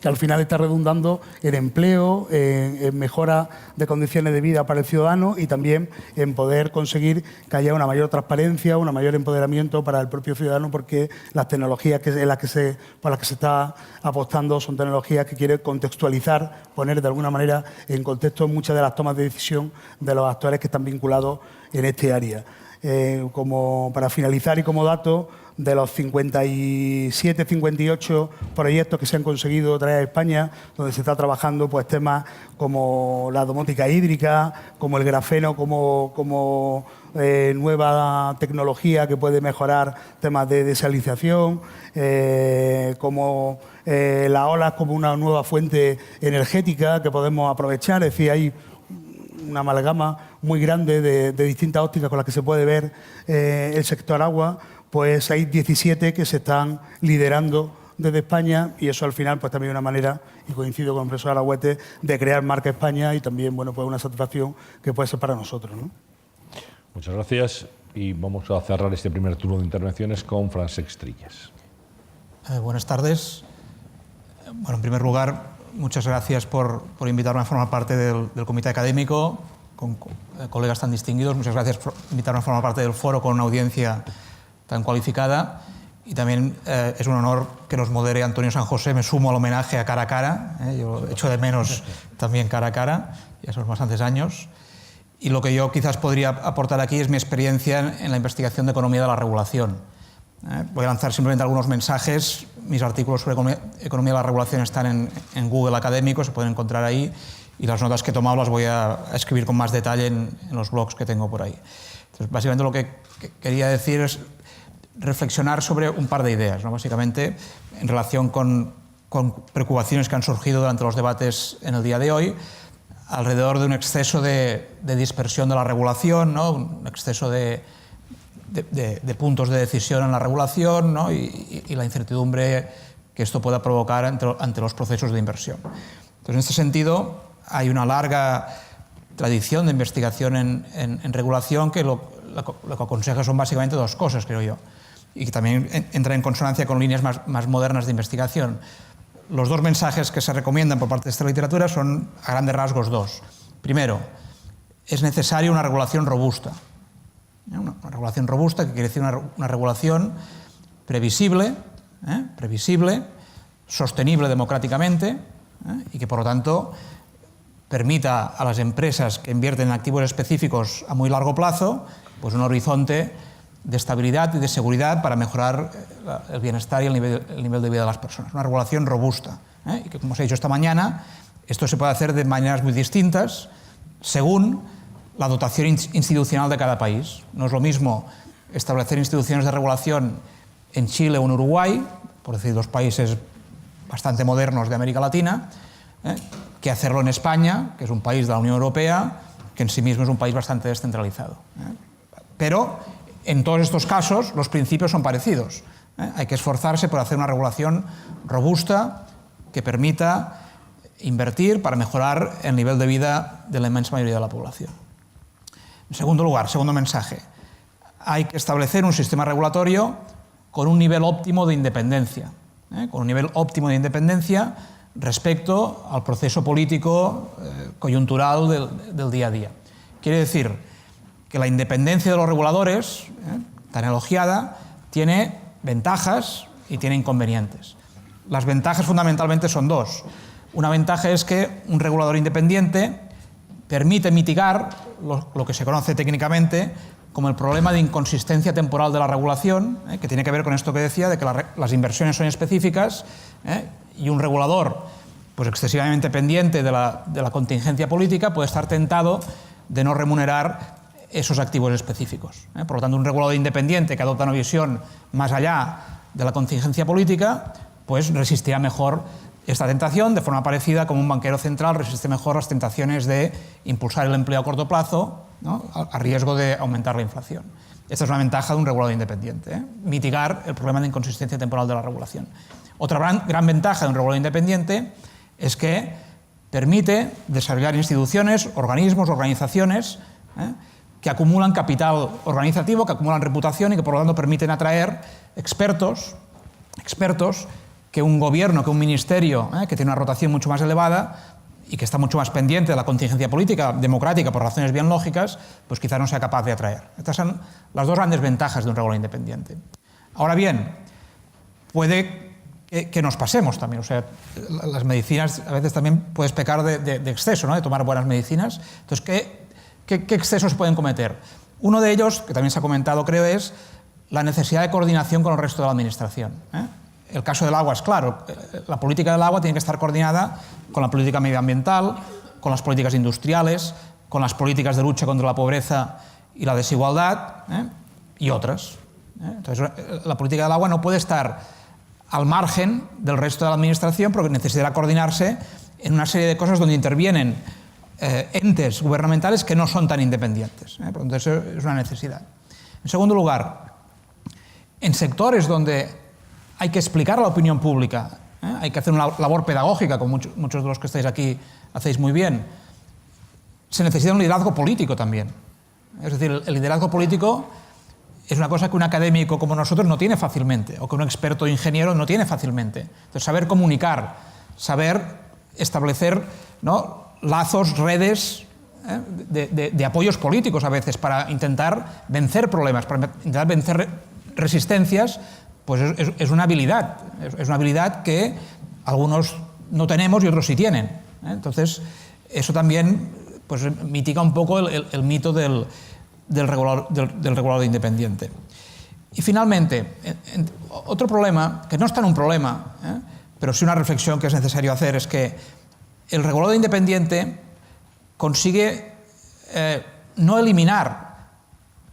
que al final está redundando en empleo, en mejora de condiciones de vida para el ciudadano y también en poder conseguir que haya una mayor transparencia, un mayor empoderamiento para el propio ciudadano, porque las tecnologías por las que se está apostando son tecnologías que quieren contextualizar, poner de alguna manera en contexto muchas de las tomas de decisión de los actores que están vinculados en este área. Como para finalizar y como dato, de los 57, 58 proyectos que se han conseguido traer a España, donde se está trabajando pues temas como la domótica hídrica, como el grafeno, como nueva tecnología que puede mejorar temas de desalinización, como las olas como una nueva fuente energética que podemos aprovechar. Es decir, hay una amalgama muy grande de distintas ópticas con las que se puede ver el sector agua. Pues hay 17 que se están liderando desde España y eso al final pues también es una manera, y coincido con el profesor Alagüete, de crear marca España y también bueno, pues una satisfacción que puede ser para nosotros, ¿no? Muchas gracias y vamos a cerrar este primer turno de intervenciones con Francesc Trillas. Buenas tardes. Bueno, en primer lugar, muchas gracias por invitarme a formar parte del comité académico, con colegas tan distinguidos. Muchas gracias por invitarme a formar parte del foro con una audiencia tan cualificada, y también es un honor que nos modere Antonio San José. Me sumo al homenaje a cara a cara, yo echo de menos también cara a cara, ya son bastantes años, y lo que yo quizás podría aportar aquí es mi experiencia en la investigación de economía de la regulación. Voy a lanzar simplemente algunos mensajes. Mis artículos sobre economía de la regulación están en Google Académico, se pueden encontrar ahí, y las notas que he tomado las voy a escribir con más detalle en los blogs que tengo por ahí. Entonces, básicamente lo que quería decir es reflexionar sobre un par de ideas, ¿no? Básicamente en relación con preocupaciones que han surgido durante los debates en el día de hoy, alrededor de un exceso de dispersión de la regulación, ¿no? Un exceso de puntos de decisión en la regulación, ¿no? y la incertidumbre que esto pueda provocar ante los procesos de inversión. Entonces, en este sentido, hay una larga tradición de investigación en regulación que lo que aconseja son básicamente dos cosas, creo yo, y que también entra en consonancia con líneas más modernas de investigación. Los dos mensajes que se recomiendan por parte de esta literatura son, a grandes rasgos, dos. Primero, es necesaria una regulación robusta. Una regulación robusta, que quiere decir una regulación previsible, sostenible democráticamente, y que, por lo tanto, permita a las empresas que invierten en activos específicos a muy largo plazo pues un horizonte de estabilidad y de seguridad para mejorar el bienestar y el nivel de vida de las personas. Una regulación robusta, y que, como os he dicho esta mañana, esto se puede hacer de maneras muy distintas según la dotación institucional de cada país. No es lo mismo establecer instituciones de regulación en Chile o en Uruguay, por decir dos países bastante modernos de América Latina, que hacerlo en España, que es un país de la Unión Europea, que en sí mismo es un país bastante descentralizado. Pero en todos estos casos los principios son parecidos. Hay que esforzarse por hacer una regulación robusta que permita invertir para mejorar el nivel de vida de la inmensa mayoría de la población. En segundo lugar, segundo mensaje, hay que establecer un sistema regulatorio con un nivel óptimo de independencia. Con un nivel óptimo de independencia respecto al proceso político coyuntural del día a día. Quiere decir que la independencia de los reguladores, tan elogiada, tiene ventajas y tiene inconvenientes. Las ventajas fundamentalmente son dos. Una ventaja es que un regulador independiente permite mitigar lo que se conoce técnicamente como el problema de inconsistencia temporal de la regulación, que tiene que ver con esto que decía, de que las inversiones son específicas y un regulador pues excesivamente pendiente de la contingencia política puede estar tentado de no remunerar esos activos específicos. Por lo tanto, un regulador independiente que adopta una visión más allá de la contingencia política, pues resistirá mejor esta tentación, de forma parecida como un banquero central resiste mejor las tentaciones de impulsar el empleo a corto plazo, ¿no?, a riesgo de aumentar la inflación. Esta es una ventaja de un regulador independiente, mitigar el problema de inconsistencia temporal de la regulación. Otra gran ventaja de un regulador independiente es que permite desarrollar instituciones, organismos, organizaciones que acumulan capital organizativo, que acumulan reputación y que por lo tanto permiten atraer expertos que un gobierno, que un ministerio que tiene una rotación mucho más elevada y que está mucho más pendiente de la contingencia política democrática por razones bien lógicas, pues quizá no sea capaz de atraer. Estas son las dos grandes ventajas de un regulador independiente. Ahora bien, puede que nos pasemos también. O sea, las medicinas, a veces también puedes pecar de exceso, ¿no?, de tomar buenas medicinas. Entonces, ¿qué excesos se pueden cometer? Uno de ellos, que también se ha comentado, creo, es la necesidad de coordinación con el resto de la administración. El caso del agua es claro. La política del agua tiene que estar coordinada con la política medioambiental, con las políticas industriales, con las políticas de lucha contra la pobreza y la desigualdad y otras. Entonces, la política del agua no puede estar al margen del resto de la administración porque necesitará coordinarse en una serie de cosas donde intervienen entes gubernamentales que no son tan independientes. Por lo tanto, eso es una necesidad. En segundo lugar, en sectores donde hay que explicar a la opinión pública, hay que hacer una labor pedagógica, como muchos de los que estáis aquí hacéis muy bien, se necesita un liderazgo político también. Es decir, el liderazgo político es una cosa que un académico como nosotros no tiene fácilmente, o que un experto ingeniero no tiene fácilmente. Entonces, saber comunicar, saber establecer, ¿no?, lazos, redes de apoyos políticos a veces para intentar vencer problemas, para intentar vencer resistencias, pues es una habilidad. Es una habilidad que algunos no tenemos y otros sí tienen. Entonces, eso también pues, mitiga un poco el mito del regulador independiente. Y finalmente, otro problema, que no es tan un problema, pero sí una reflexión que es necesario hacer, es que el regulador independiente consigue no eliminar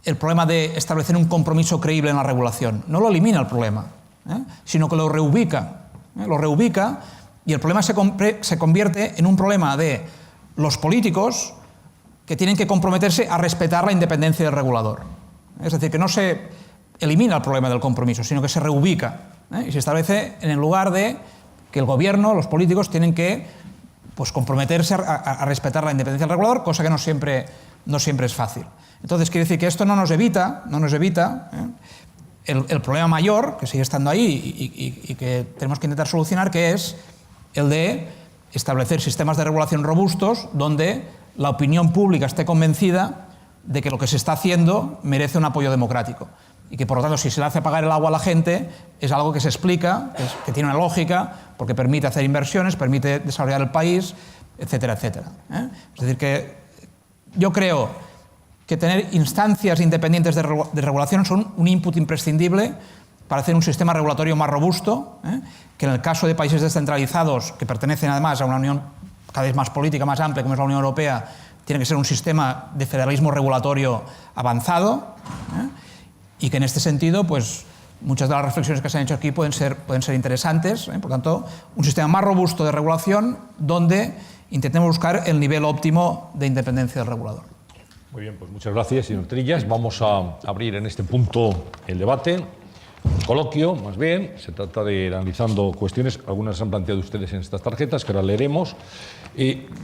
el problema de establecer un compromiso creíble en la regulación. No lo elimina el problema, sino que lo reubica. Lo reubica y el problema se convierte en un problema de los políticos que tienen que comprometerse a respetar la independencia del regulador. Es decir, que no se elimina el problema del compromiso, sino que se reubica y se establece en el lugar de que el gobierno, los políticos, tienen que pues, comprometerse a respetar la independencia del regulador, cosa que no siempre es fácil. Entonces, quiere decir que esto no nos evita el problema mayor, que sigue estando ahí y que tenemos que intentar solucionar, que es el de establecer sistemas de regulación robustos donde la opinión pública esté convencida de que lo que se está haciendo merece un apoyo democrático y que, por lo tanto, si se le hace pagar el agua a la gente, es algo que se explica, que tiene una lógica, porque permite hacer inversiones, permite desarrollar el país, etcétera, etcétera. Es decir, que yo creo que tener instancias independientes de regulación son un input imprescindible para hacer un sistema regulatorio más robusto, que en el caso de países descentralizados, que pertenecen además a una unión cada vez más política, más amplia, como es la Unión Europea, tiene que ser un sistema de federalismo regulatorio avanzado, y que en este sentido, pues, muchas de las reflexiones que se han hecho aquí pueden ser interesantes. Por tanto, un sistema más robusto de regulación donde intentemos buscar el nivel óptimo de independencia del regulador. Muy bien, pues muchas gracias, señor Trillas. Vamos a abrir en este punto el debate, un coloquio, más bien. Se trata de ir analizando cuestiones, algunas han planteado ustedes en estas tarjetas, que ahora leeremos.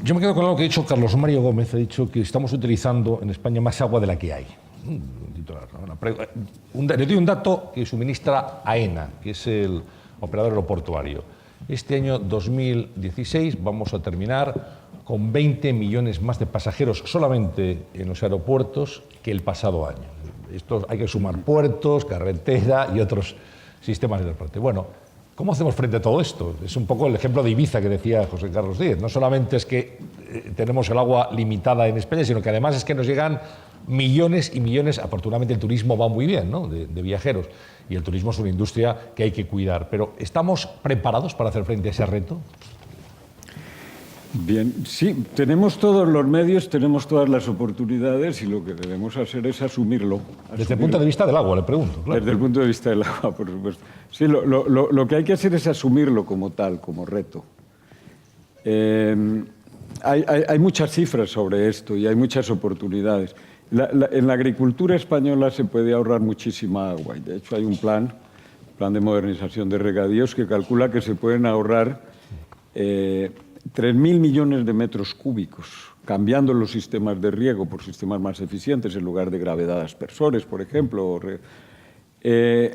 Yo me quedo con algo que ha dicho Carlos Mario Gómez, ha dicho que estamos utilizando en España más agua de la que hay. Le doy un dato que suministra AENA, que es el operador aeroportuario. Este año 2016 vamos a terminar con 20 millones más de pasajeros solamente en los aeropuertos que el pasado año. Esto hay que sumar puertos, carretera y otros sistemas de transporte. Bueno, ¿cómo hacemos frente a todo esto? Es un poco el ejemplo de Ibiza que decía José Carlos Díez. No solamente es que tenemos el agua limitada en España, sino que además es que nos llegan millones y millones. Afortunadamente el turismo va muy bien, ¿no?, de viajeros, y el turismo es una industria que hay que cuidar. Pero ¿estamos preparados para hacer frente a ese reto? Bien, sí, tenemos todos los medios, tenemos todas las oportunidades y lo que debemos hacer es asumirlo. Desde el punto de vista del agua, le pregunto. Claro. Desde el punto de vista del agua, por supuesto. Sí, lo que hay que hacer es asumirlo como tal, como reto. Hay muchas cifras sobre esto y hay muchas oportunidades. En la agricultura española se puede ahorrar muchísima agua y de hecho hay un plan de modernización de regadíos que calcula que se pueden ahorrar 3.000 millones de metros cúbicos, cambiando los sistemas de riego por sistemas más eficientes en lugar de gravedad aspersores, por ejemplo,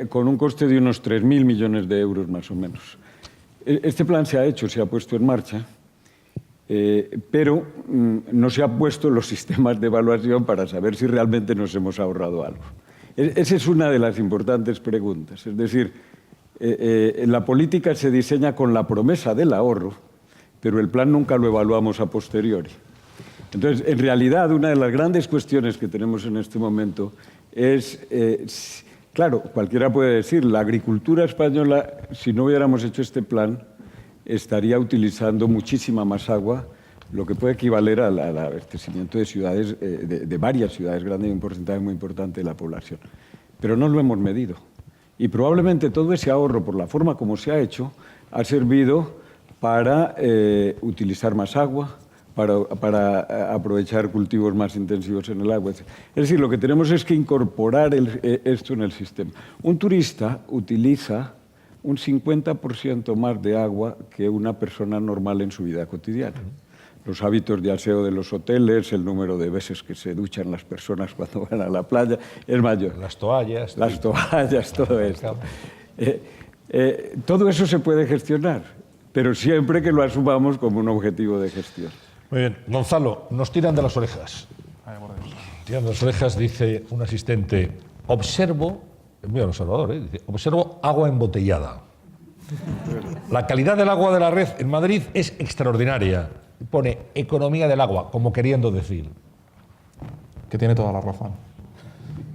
con un coste de unos 3.000 millones de euros más o menos. Este plan se ha hecho, se ha puesto en marcha, pero no se han puesto los sistemas de evaluación para saber si realmente nos hemos ahorrado algo. Esa es una de las importantes preguntas. Es decir, la política se diseña con la promesa del ahorro, pero el plan nunca lo evaluamos a posteriori. Entonces, en realidad, una de las grandes cuestiones que tenemos en este momento es, claro, cualquiera puede decir, la agricultura española, si no hubiéramos hecho este plan, estaría utilizando muchísima más agua, lo que puede equivaler al abastecimiento de ciudades, de varias ciudades grandes y un porcentaje muy importante de la población. Pero no lo hemos medido. Y probablemente todo ese ahorro, por la forma como se ha hecho, ha servido para utilizar más agua, para aprovechar cultivos más intensivos en el agua. Es decir, lo que tenemos es que incorporar esto en el sistema. Un turista utiliza un 50% más de agua que una persona normal en su vida cotidiana. Los hábitos de aseo de los hoteles, el número de veces que se duchan las personas cuando van a la playa es mayor. Las toallas. Las toallas, todo esto. Todo eso se puede gestionar, pero siempre que lo asumamos como un objetivo de gestión. Muy bien. Gonzalo, nos tiran de las orejas. Tiran de las orejas, dice un asistente, observo, es muy observador, dice, observo agua embotellada. La calidad del agua de la red en Madrid es extraordinaria. Pone economía del agua, como queriendo decir. Que tiene toda la razón.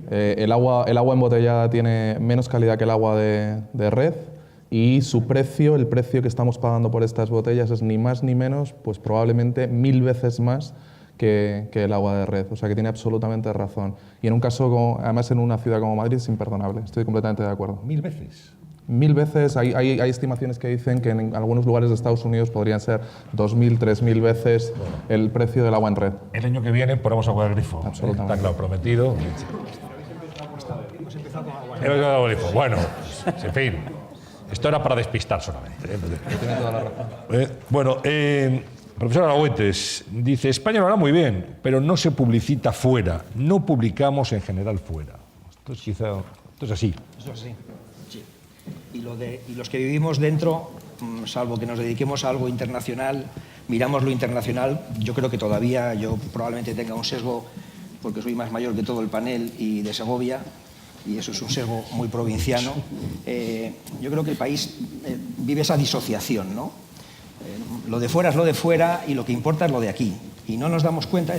El agua embotellada tiene menos calidad que el agua de red y su precio, el precio que estamos pagando por estas botellas es ni más ni menos, pues probablemente 1000 veces más que el agua de red. O sea que tiene absolutamente razón. Y en un caso, además en una ciudad como Madrid, es imperdonable. Estoy completamente de acuerdo. 1000 veces. 1000 veces. Hay estimaciones que dicen que en algunos lugares de Estados Unidos podrían ser 2000, 3000 veces el precio del agua en red. El año que viene ponemos agua del grifo. Absolutamente. Está claro, prometido. Hemos empezado con el grifo. Bueno, en fin. Esto era para despistar solamente. Tiene toda la razón. Bueno, profesor Aragüetes dice, España lo hará muy bien, pero no se publicita fuera. No publicamos en general fuera. Esto es así. Eso es así. Sí. Y los que vivimos dentro, salvo que nos dediquemos a algo internacional, miramos lo internacional, yo creo que todavía yo probablemente tenga un sesgo, porque soy más mayor que todo el panel y de Segovia, y eso es un sesgo muy provinciano. Yo creo que el país vive esa disociación, ¿no? Lo de fuera es lo de fuera y lo que importa es lo de aquí. Y no nos damos cuenta,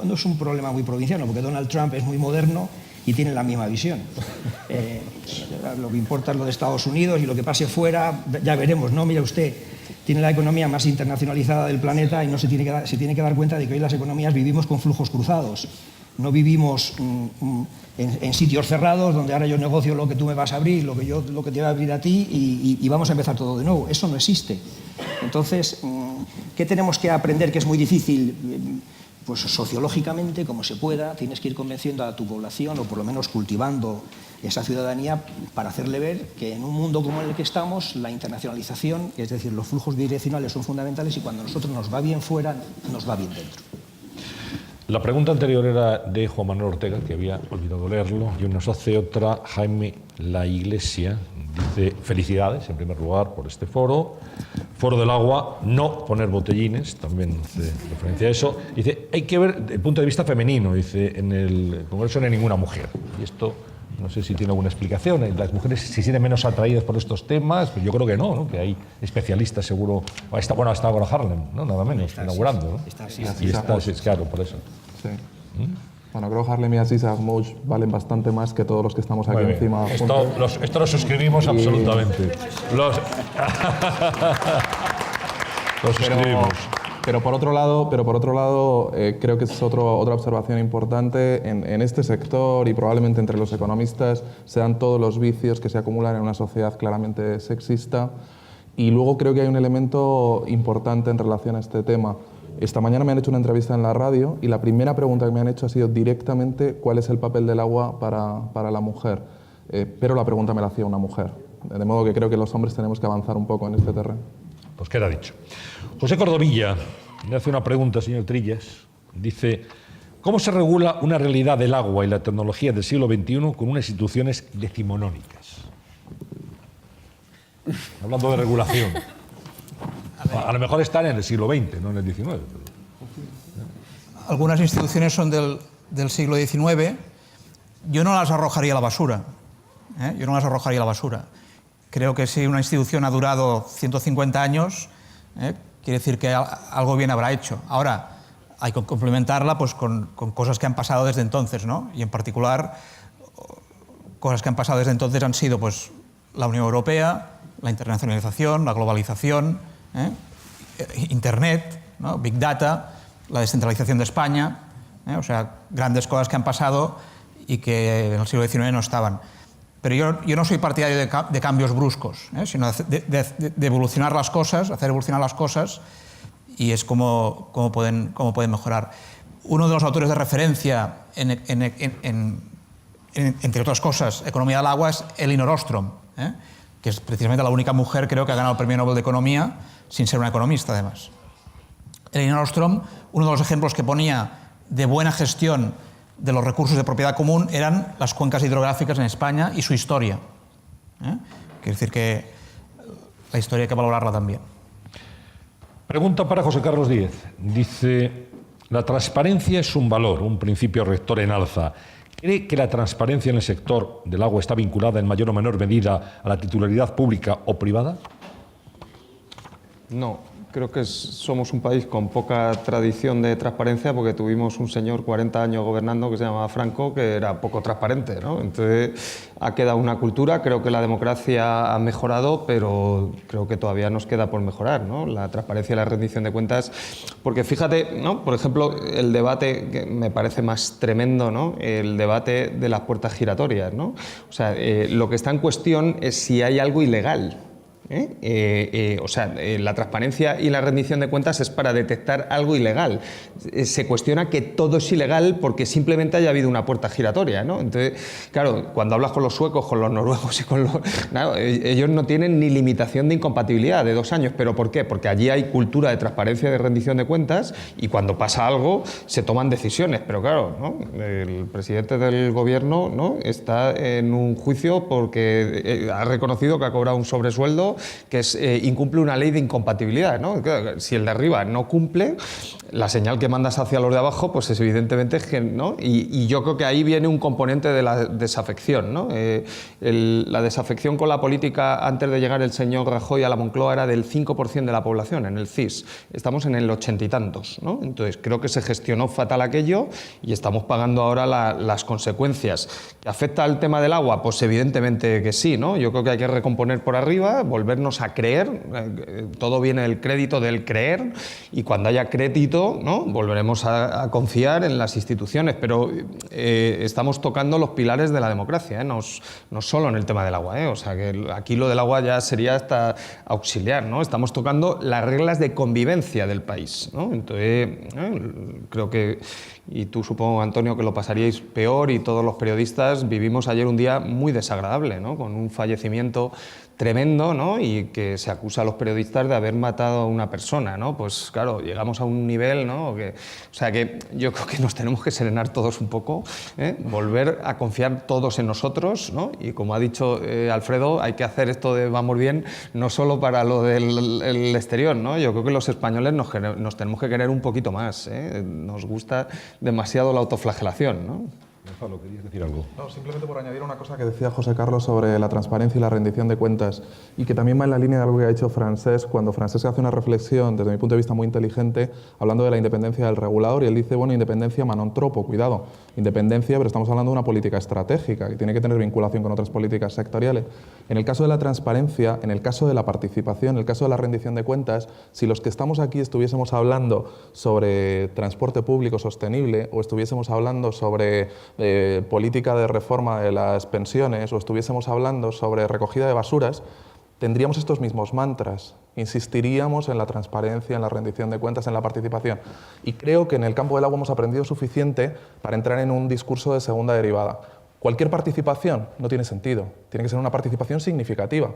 no es un problema muy provinciano, porque Donald Trump es muy moderno y tiene la misma visión. Lo que importa es lo de Estados Unidos y lo que pase fuera, ya veremos, ¿no? Mira usted, tiene la economía más internacionalizada del planeta y no se tiene que dar cuenta de que hoy las economías vivimos con flujos cruzados. No vivimos en sitios cerrados donde ahora yo negocio lo que tú me vas a abrir, lo que te voy a abrir a ti y vamos a empezar todo de nuevo. Eso no existe. Entonces, ¿qué tenemos que aprender? Que es muy difícil. Pues sociológicamente, como se pueda, tienes que ir convenciendo a tu población o por lo menos cultivando esa ciudadanía para hacerle ver que en un mundo como el que estamos, la internacionalización, es decir, los flujos bidireccionales son fundamentales y cuando a nosotros nos va bien fuera, nos va bien dentro. La pregunta anterior era de Juan Manuel Ortega, que había olvidado leerlo, y nos hace otra Jaime La Iglesia. Dice, felicidades en primer lugar por este foro. Foro del agua, no poner botellines, también hace referencia a eso. Dice, hay que ver desde el punto de vista femenino, dice, en el Congreso no hay ninguna mujer. Y esto no sé si tiene alguna explicación. ¿Las mujeres se sienten menos atraídas por estos temas? Pues yo creo que no, que hay especialistas seguro. Está ahora Harlem, ¿no? Nada menos, inaugurando, ¿no? Claro, por eso. Sí. Bueno, creo que Harlem y Aziz Ahmouch valen bastante más que todos los que estamos aquí encima. Esto lo suscribimos absolutamente. Lo suscribimos. Pero por otro lado, creo que es otra observación importante. En este sector y probablemente entre los economistas se dan todos los vicios que se acumulan en una sociedad claramente sexista. Y luego creo que hay un elemento importante en relación a este tema. Esta mañana me han hecho una entrevista en la radio y la primera pregunta que me han hecho ha sido directamente cuál es el papel del agua para la mujer. Pero la pregunta me la hacía una mujer. De modo que creo que los hombres tenemos que avanzar un poco en este terreno. Pues queda dicho. José Cordovilla le hace una pregunta, señor Trillas. Dice, ¿cómo se regula una realidad del agua y la tecnología del siglo XXI con unas instituciones decimonónicas? Hablando de regulación. A lo mejor están en el siglo XX, no en el XIX. Algunas instituciones son del siglo XIX. Yo no las arrojaría a la basura. Yo no las arrojaría a la basura. Creo que si una institución ha durado 150 años, quiere decir que algo bien habrá hecho. Ahora, hay que complementarla pues, con cosas que han pasado desde entonces, ¿no? Y en particular, cosas que han pasado desde entonces han sido pues, la Unión Europea, la internacionalización, la globalización, Internet, ¿no? Big Data, la descentralización de España, o sea, grandes cosas que han pasado y que en el siglo XIX no estaban. Pero yo no soy partidario de cambios bruscos, sino de evolucionar las cosas, hacer evolucionar las cosas, y es como pueden mejorar. Uno de los autores de referencia, entre otras cosas, economía del agua, es Elinor Ostrom, que es precisamente la única mujer, creo, que ha ganado el Premio Nobel de Economía, sin ser una economista, además. Elinor Ostrom, uno de los ejemplos que ponía de buena gestión de los recursos de propiedad común eran las cuencas hidrográficas en España y su historia. Quiere decir que la historia hay que valorarla también. Pregunta para José Carlos Díez. Dice, la transparencia es un valor, un principio rector en alza. ¿Cree que la transparencia en el sector del agua está vinculada en mayor o menor medida a la titularidad pública o privada? No, creo que somos un país con poca tradición de transparencia porque tuvimos un señor 40 años gobernando que se llamaba Franco que era poco transparente, ¿no? Entonces ha quedado una cultura, creo que la democracia ha mejorado, pero creo que todavía nos queda por mejorar, ¿no? La transparencia y la rendición de cuentas, porque fíjate, ¿no? Por ejemplo, el debate que me parece más tremendo, ¿no? El debate de las puertas giratorias, ¿no? O sea, lo que está en cuestión es si hay algo ilegal. La transparencia y la rendición de cuentas es para detectar algo ilegal. Se cuestiona que todo es ilegal porque simplemente haya habido una puerta giratoria, ¿no? Entonces, claro, cuando hablas con los suecos, con los noruegos y con los... Claro, ellos no tienen ni limitación de incompatibilidad de 2 años. ¿Pero por qué? Porque allí hay cultura de transparencia y de rendición de cuentas y cuando pasa algo se toman decisiones. Pero claro, ¿no? El presidente del gobierno, ¿no? Está en un juicio porque ha reconocido que ha cobrado un sobresueldo que incumple una ley de incompatibilidad, ¿no? Si el de arriba no cumple, la señal que mandas hacia los de abajo, pues es evidentemente que, ¿no? Y yo creo que ahí viene un componente de la desafección, ¿no? La desafección con la política antes de llegar el señor Rajoy a la Moncloa era del 5% de la población en el CIS. Estamos en el 80 y tantos, ¿no? Entonces creo que se gestionó fatal aquello y estamos pagando ahora las consecuencias. ¿Afecta al tema del agua? Pues evidentemente que sí, ¿no? Yo creo que hay que recomponer por arriba, volvernos a creer, todo viene del crédito del creer, y cuando haya crédito, ¿no? Volveremos a confiar en las instituciones, pero estamos tocando los pilares de la democracia, no solo en el tema del agua, o sea que aquí lo del agua ya sería hasta auxiliar, ¿no? Estamos tocando las reglas de convivencia del país, ¿no? Entonces creo que y tú supongo, Antonio, que lo pasaríais peor, y todos los periodistas vivimos ayer un día muy desagradable, ¿no? Con un fallecimiento tremendo, ¿no? Y que se acusa a los periodistas de haber matado a una persona, ¿no? Pues claro, llegamos a un nivel, ¿no? O sea que yo creo que nos tenemos que serenar todos un poco, volver a confiar todos en nosotros, ¿no? Y como ha dicho Alfredo, hay que hacer esto de vamos bien, no solo para lo del exterior, ¿no? Yo creo que los españoles nos tenemos que querer un poquito más, ¿eh? Nos gusta demasiado la autoflagelación, ¿no? Gonzalo, ¿querías decir algo? No, simplemente por añadir una cosa que decía José Carlos sobre la transparencia y la rendición de cuentas, y que también va en la línea de algo que ha dicho Francesc, cuando Francesc hace una reflexión, desde mi punto de vista muy inteligente, hablando de la independencia del regulador, y él dice, bueno, independencia ma non troppo, cuidado, independencia, pero estamos hablando de una política estratégica, que tiene que tener vinculación con otras políticas sectoriales. En el caso de la transparencia, en el caso de la participación, en el caso de la rendición de cuentas, si los que estamos aquí estuviésemos hablando sobre transporte público sostenible, o estuviésemos hablando sobre política de reforma de las pensiones, o estuviésemos hablando sobre recogida de basuras, tendríamos estos mismos mantras, insistiríamos en la transparencia, en la rendición de cuentas, en la participación. Y creo que en el campo del agua hemos aprendido suficiente para entrar en un discurso de segunda derivada. Cualquier participación no tiene sentido, tiene que ser una participación significativa.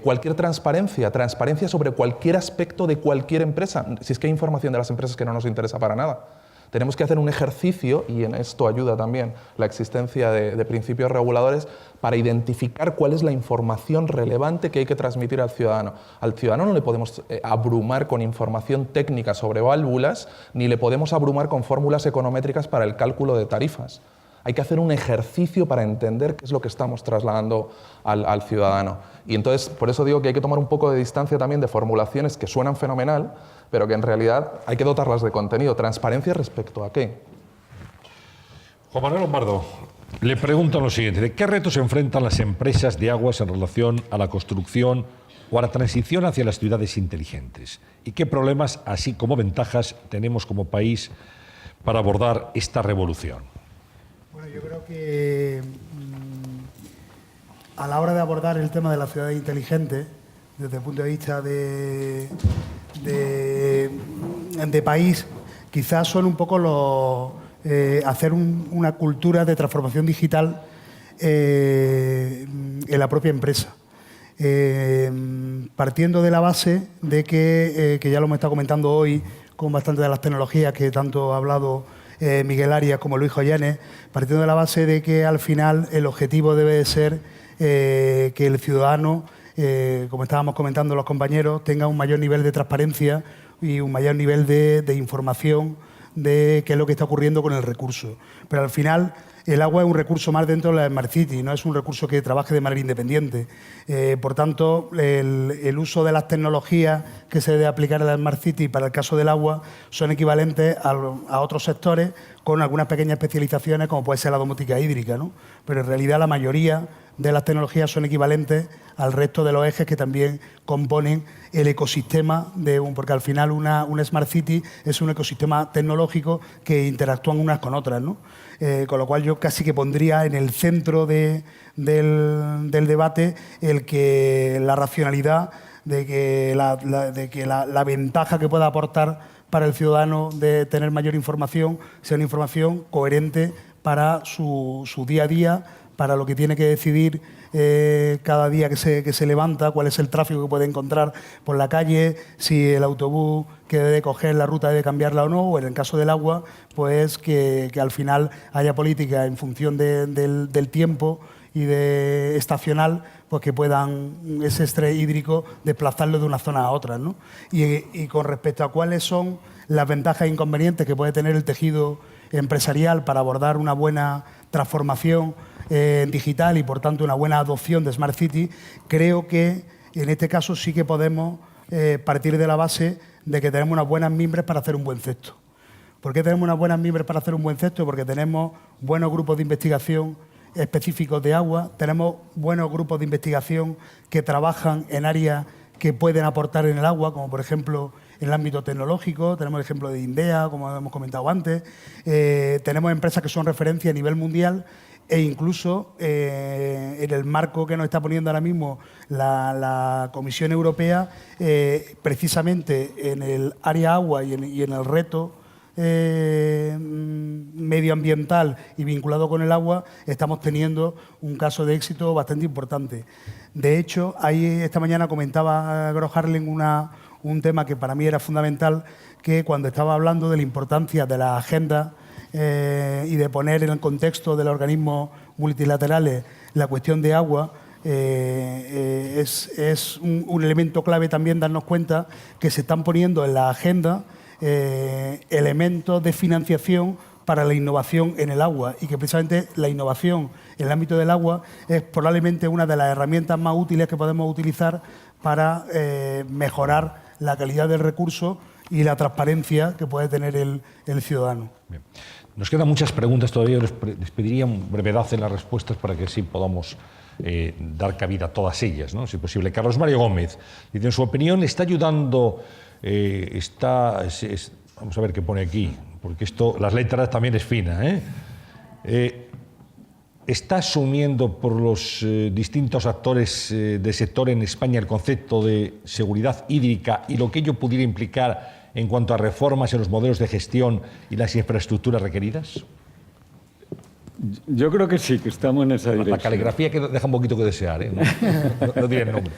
Cualquier transparencia sobre cualquier aspecto de cualquier empresa, si es que hay información de las empresas que no nos interesa para nada. Tenemos que hacer un ejercicio, y en esto ayuda también la existencia de principios reguladores, para identificar cuál es la información relevante que hay que transmitir al ciudadano. Al ciudadano no le podemos abrumar con información técnica sobre válvulas, ni le podemos abrumar con fórmulas econométricas para el cálculo de tarifas. Hay que hacer un ejercicio para entender qué es lo que estamos trasladando al ciudadano. Y entonces, por eso digo que hay que tomar un poco de distancia también de formulaciones que suenan fenomenal, pero que en realidad hay que dotarlas de contenido. Transparencia respecto a qué. Juan Manuel Lombardo, le preguntan lo siguiente: ¿de qué retos se enfrentan las empresas de aguas en relación a la construcción o a la transición hacia las ciudades inteligentes? ¿Y qué problemas, así como ventajas, tenemos como país para abordar esta revolución? Bueno, yo creo que a la hora de abordar el tema de las ciudades inteligentes, desde el punto de vista de país, quizás son un poco hacer una cultura de transformación digital en la propia empresa. Partiendo de la base de que ya lo hemos estado comentando hoy con bastante de las tecnologías que tanto ha hablado Miguel Arias como Luis Joyanes, partiendo de la base de que al final el objetivo debe de ser que el ciudadano, como estábamos comentando los compañeros, tenga un mayor nivel de transparencia y un mayor nivel de información de qué es lo que está ocurriendo con el recurso. Pero al final el agua es un recurso más dentro de la Smart City, no es un recurso que trabaje de manera independiente. Por tanto, el uso de las tecnologías que se debe aplicar en la Smart City para el caso del agua son equivalentes a otros sectores con algunas pequeñas especializaciones, como puede ser la domótica hídrica, ¿no? Pero en realidad la mayoría de las tecnologías son equivalentes al resto de los ejes que también componen el ecosistema porque al final una Smart City es un ecosistema tecnológico que interactúan unas con otras, ¿no? Con lo cual yo casi que pondría en el centro del debate el que la racionalidad de que la ventaja que pueda aportar para el ciudadano de tener mayor información sea una información coherente para su día a día, para lo que tiene que decidir cada día que se levanta, cuál es el tráfico que puede encontrar por la calle, si el autobús que debe coger la ruta debe cambiarla o no, o en el caso del agua, pues que al final haya política en función del tiempo y de estacional, pues que puedan ese estrés hídrico desplazarlo de una zona a otra, ¿no? Y con respecto a cuáles son las ventajas e inconvenientes que puede tener el tejido empresarial para abordar una buena transformación digital y, por tanto, una buena adopción de Smart City, creo que en este caso sí que podemos partir de la base de que tenemos unas buenas mimbres para hacer un buen cesto. ¿Por qué tenemos unas buenas mimbres para hacer un buen cesto? Porque tenemos buenos grupos de investigación específicos de agua, tenemos buenos grupos de investigación que trabajan en áreas que pueden aportar en el agua, como por ejemplo en el ámbito tecnológico, tenemos el ejemplo de INDEA, como hemos comentado antes, tenemos empresas que son referencia a nivel mundial e incluso en el marco que nos está poniendo ahora mismo la Comisión Europea, precisamente en el área agua y en el reto medioambiental y vinculado con el agua, estamos teniendo un caso de éxito bastante importante. De hecho, esta mañana comentaba Gro Harlem un tema que para mí era fundamental, que cuando estaba hablando de la importancia de la agenda y de poner en el contexto de los organismos multilaterales la cuestión de agua, es un elemento clave también darnos cuenta que se están poniendo en la agenda elementos de financiación para la innovación en el agua, y que precisamente la innovación en el ámbito del agua es probablemente una de las herramientas más útiles que podemos utilizar para mejorar la calidad del recurso y la transparencia que puede tener el ciudadano. Bien. Nos quedan muchas preguntas todavía, les pediría brevedad en las respuestas para que sí podamos dar cabida a todas ellas, ¿no? Si es posible. Carlos Mario Gómez dice, en su opinión, ¿está ayudando, vamos a ver qué pone aquí, porque las letras también es fina, ¿está asumiendo por los distintos actores del sector en España el concepto de seguridad hídrica y lo que ello pudiera implicar en cuanto a reformas en los modelos de gestión y las infraestructuras requeridas? Yo creo que sí, que estamos en esa dirección. La caligrafía que deja un poquito que desear, ¿eh? No tiene el nombre.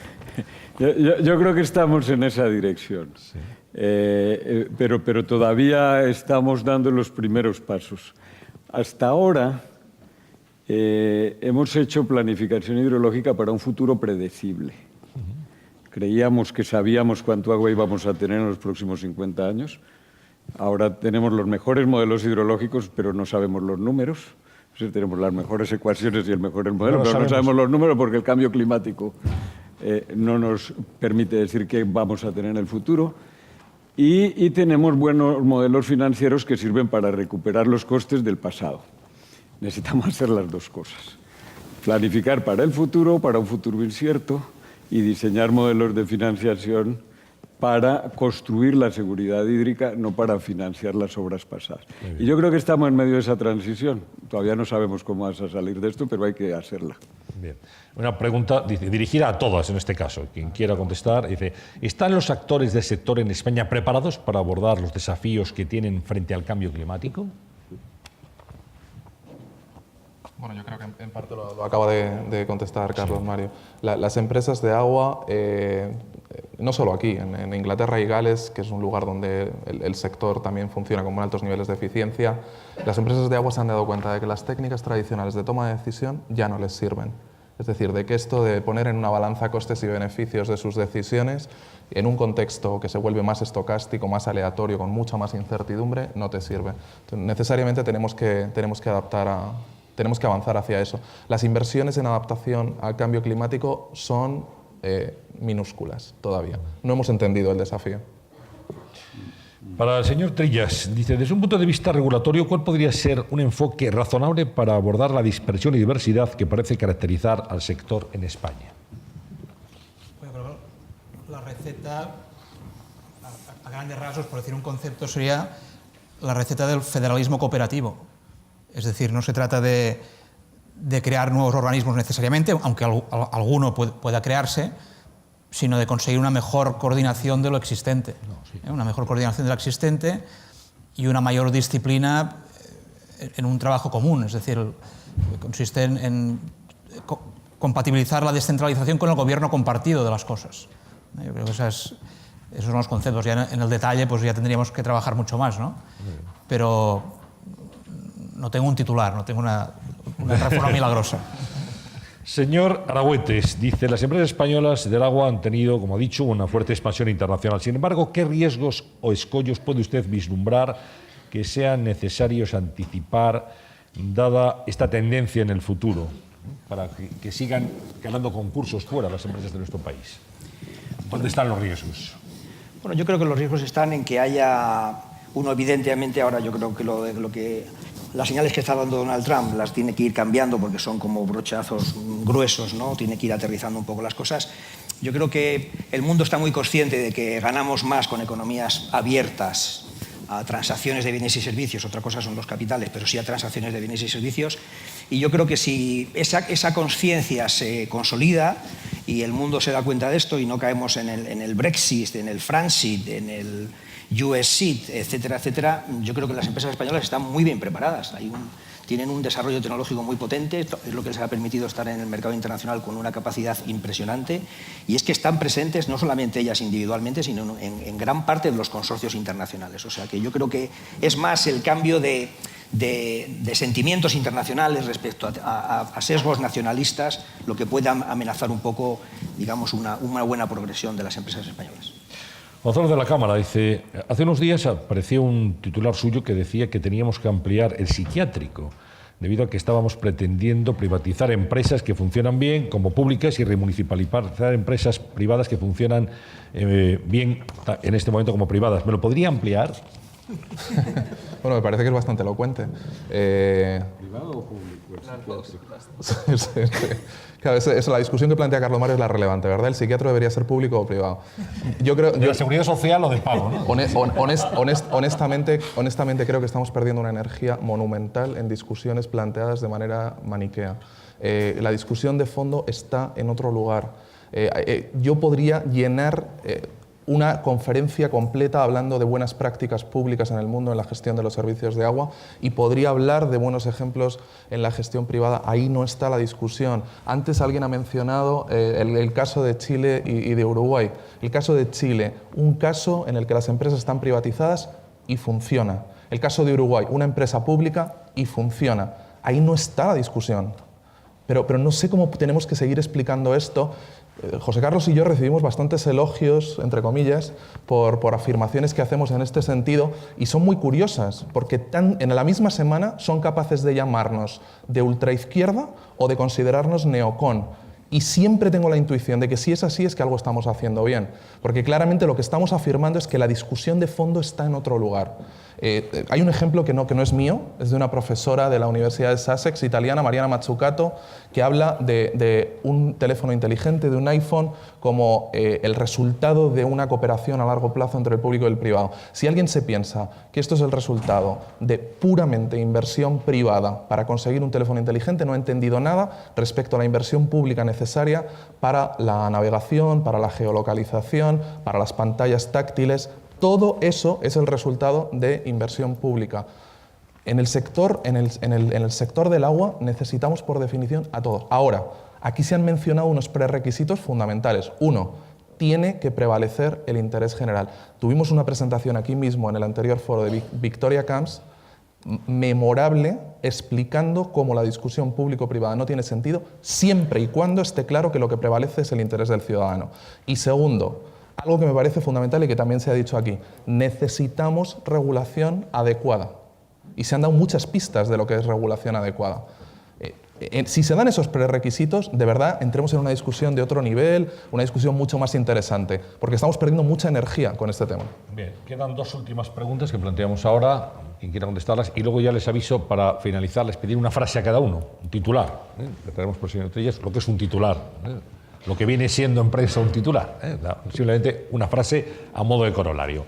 Yo creo que estamos en esa dirección, sí. Pero todavía estamos dando los primeros pasos. Hasta ahora hemos hecho planificación hidrológica para un futuro predecible. Creíamos que sabíamos cuánto agua íbamos a tener en los próximos 50 años. Ahora tenemos los mejores modelos hidrológicos, pero no sabemos los números. O sea, tenemos las mejores ecuaciones y el mejor modelo, pero no sabemos los números porque el cambio climático no nos permite decir qué vamos a tener en el futuro. Y tenemos buenos modelos financieros que sirven para recuperar los costes del pasado. Necesitamos hacer las dos cosas. Planificar para el futuro, para un futuro incierto, y diseñar modelos de financiación para construir la seguridad hídrica, no para financiar las obras pasadas. Y yo creo que estamos en medio de esa transición. Todavía no sabemos cómo vas a salir de esto, pero hay que hacerla. Bien. Una pregunta dirigida a todas en este caso. Quien quiera contestar, dice, ¿están los actores del sector en España preparados para abordar los desafíos que tienen frente al cambio climático? Bueno, yo creo que en parte lo acaba de contestar Carlos Mario. Las empresas de agua, no solo aquí, en Inglaterra y Gales, que es un lugar donde el sector también funciona con altos niveles de eficiencia, las empresas de agua se han dado cuenta de que las técnicas tradicionales de toma de decisión ya no les sirven. Es decir, de que esto de poner en una balanza costes y beneficios de sus decisiones en un contexto que se vuelve más estocástico, más aleatorio, con mucha más incertidumbre, no te sirve. Entonces, necesariamente tenemos que avanzar hacia eso. Las inversiones en adaptación al cambio climático son minúsculas todavía. No hemos entendido el desafío. Para el señor Trillas, dice, desde un punto de vista regulatorio, ¿cuál podría ser un enfoque razonable para abordar la dispersión y diversidad que parece caracterizar al sector en España? Bueno, la receta, a grandes rasgos, por decir un concepto, sería la receta del federalismo cooperativo. Es decir, no se trata de crear nuevos organismos necesariamente, aunque alguno pueda crearse, sino de conseguir una mejor coordinación de lo existente. Una mejor coordinación de lo existente y una mayor disciplina en un trabajo común. Es decir, consiste en compatibilizar la descentralización con el gobierno compartido de las cosas. Yo creo que esos son los conceptos. Ya en el detalle pues ya tendríamos que trabajar mucho más, ¿no? Pero no tengo un titular, no tengo una reforma milagrosa. Señor Aragüetes, dice, las empresas españolas del agua han tenido, como ha dicho, una fuerte expansión internacional. Sin embargo, ¿qué riesgos o escollos puede usted vislumbrar que sean necesarios anticipar, dada esta tendencia en el futuro, para que sigan ganando concursos fuera las empresas de nuestro país? ¿Dónde están los riesgos? Bueno, yo creo que los riesgos están en que haya uno, evidentemente, ahora yo creo que lo que las señales que está dando Donald Trump las tiene que ir cambiando porque son como brochazos gruesos, ¿no? Tiene que ir aterrizando un poco las cosas. Yo creo que el mundo está muy consciente de que ganamos más con economías abiertas a transacciones de bienes y servicios. Otra cosa son los capitales, pero sí a transacciones de bienes y servicios. Y yo creo que si esa conciencia se consolida, y el mundo se da cuenta de esto y no caemos en el Brexit, en el Fransit, en el USIT, etcétera, etcétera, yo creo que las empresas españolas están muy bien preparadas. Tienen un desarrollo tecnológico muy potente, es lo que les ha permitido estar en el mercado internacional con una capacidad impresionante, y es que están presentes no solamente ellas individualmente, sino en gran parte de los consorcios internacionales. O sea que yo creo que es más el cambio de sentimientos internacionales respecto a sesgos nacionalistas lo que pueda amenazar un poco, digamos, una buena progresión de las empresas españolas. Gonzalo de la Cámara dice, hace unos días apareció un titular suyo que decía que teníamos que ampliar el psiquiátrico, debido a que estábamos pretendiendo privatizar empresas que funcionan bien como públicas y remunicipalizar empresas privadas que funcionan bien en este momento como privadas. ¿Me lo podría ampliar? Bueno, me parece que es bastante elocuente. ¿Privado o público? Claro, la discusión que plantea Carlos Mario es la relevante, ¿verdad? ¿El psiquiatra debería ser público o privado? Yo creo, de la seguridad social o de pago, ¿no? Honestamente creo que estamos perdiendo una energía monumental en discusiones planteadas de manera maniquea. La discusión de fondo está en otro lugar. Yo podría llenar una conferencia completa hablando de buenas prácticas públicas en el mundo en la gestión de los servicios de agua y podría hablar de buenos ejemplos en la gestión privada. Ahí no está la discusión. Antes alguien ha mencionado el caso de Chile y de Uruguay. El caso de Chile, un caso en el que las empresas están privatizadas y funciona. El caso de Uruguay, una empresa pública y funciona. Ahí no está la discusión. Pero no sé cómo tenemos que seguir explicando esto. José Carlos y yo recibimos bastantes elogios, entre comillas, por afirmaciones que hacemos en este sentido y son muy curiosas, porque en la misma semana son capaces de llamarnos de ultraizquierda o de considerarnos neocon. Y siempre tengo la intuición de que si es así es que algo estamos haciendo bien, porque claramente lo que estamos afirmando es que la discusión de fondo está en otro lugar. Hay un ejemplo que no es mío, es de una profesora de la Universidad de Sussex, italiana, Mariana Mazzucato, que habla de un teléfono inteligente, de un iPhone, como el resultado de una cooperación a largo plazo entre el público y el privado. Si alguien se piensa que esto es el resultado de puramente inversión privada para conseguir un teléfono inteligente, no ha entendido nada respecto a la inversión pública necesaria para la navegación, para la geolocalización, para las pantallas táctiles. Todo eso es el resultado de inversión pública. En el sector del agua necesitamos por definición a todos. Ahora, aquí se han mencionado unos prerequisitos fundamentales. Uno, tiene que prevalecer el interés general. Tuvimos una presentación aquí mismo en el anterior foro de Victoria Camps, memorable, explicando cómo la discusión público-privada no tiene sentido siempre y cuando esté claro que lo que prevalece es el interés del ciudadano. Y segundo, algo que me parece fundamental y que también se ha dicho aquí, necesitamos regulación adecuada. Y se han dado muchas pistas de lo que es regulación adecuada. Si se dan esos prerequisitos, de verdad entremos en una discusión de otro nivel, una discusión mucho más interesante, porque estamos perdiendo mucha energía con este tema. Bien, quedan dos últimas preguntas que planteamos ahora, quien quiera contestarlas, y luego ya les aviso, para finalizar, les pedir una frase a cada uno, un titular. Le traemos por el señor Trillas lo que es un titular. Lo que viene siendo en prensa un titular, simplemente una frase a modo de corolario.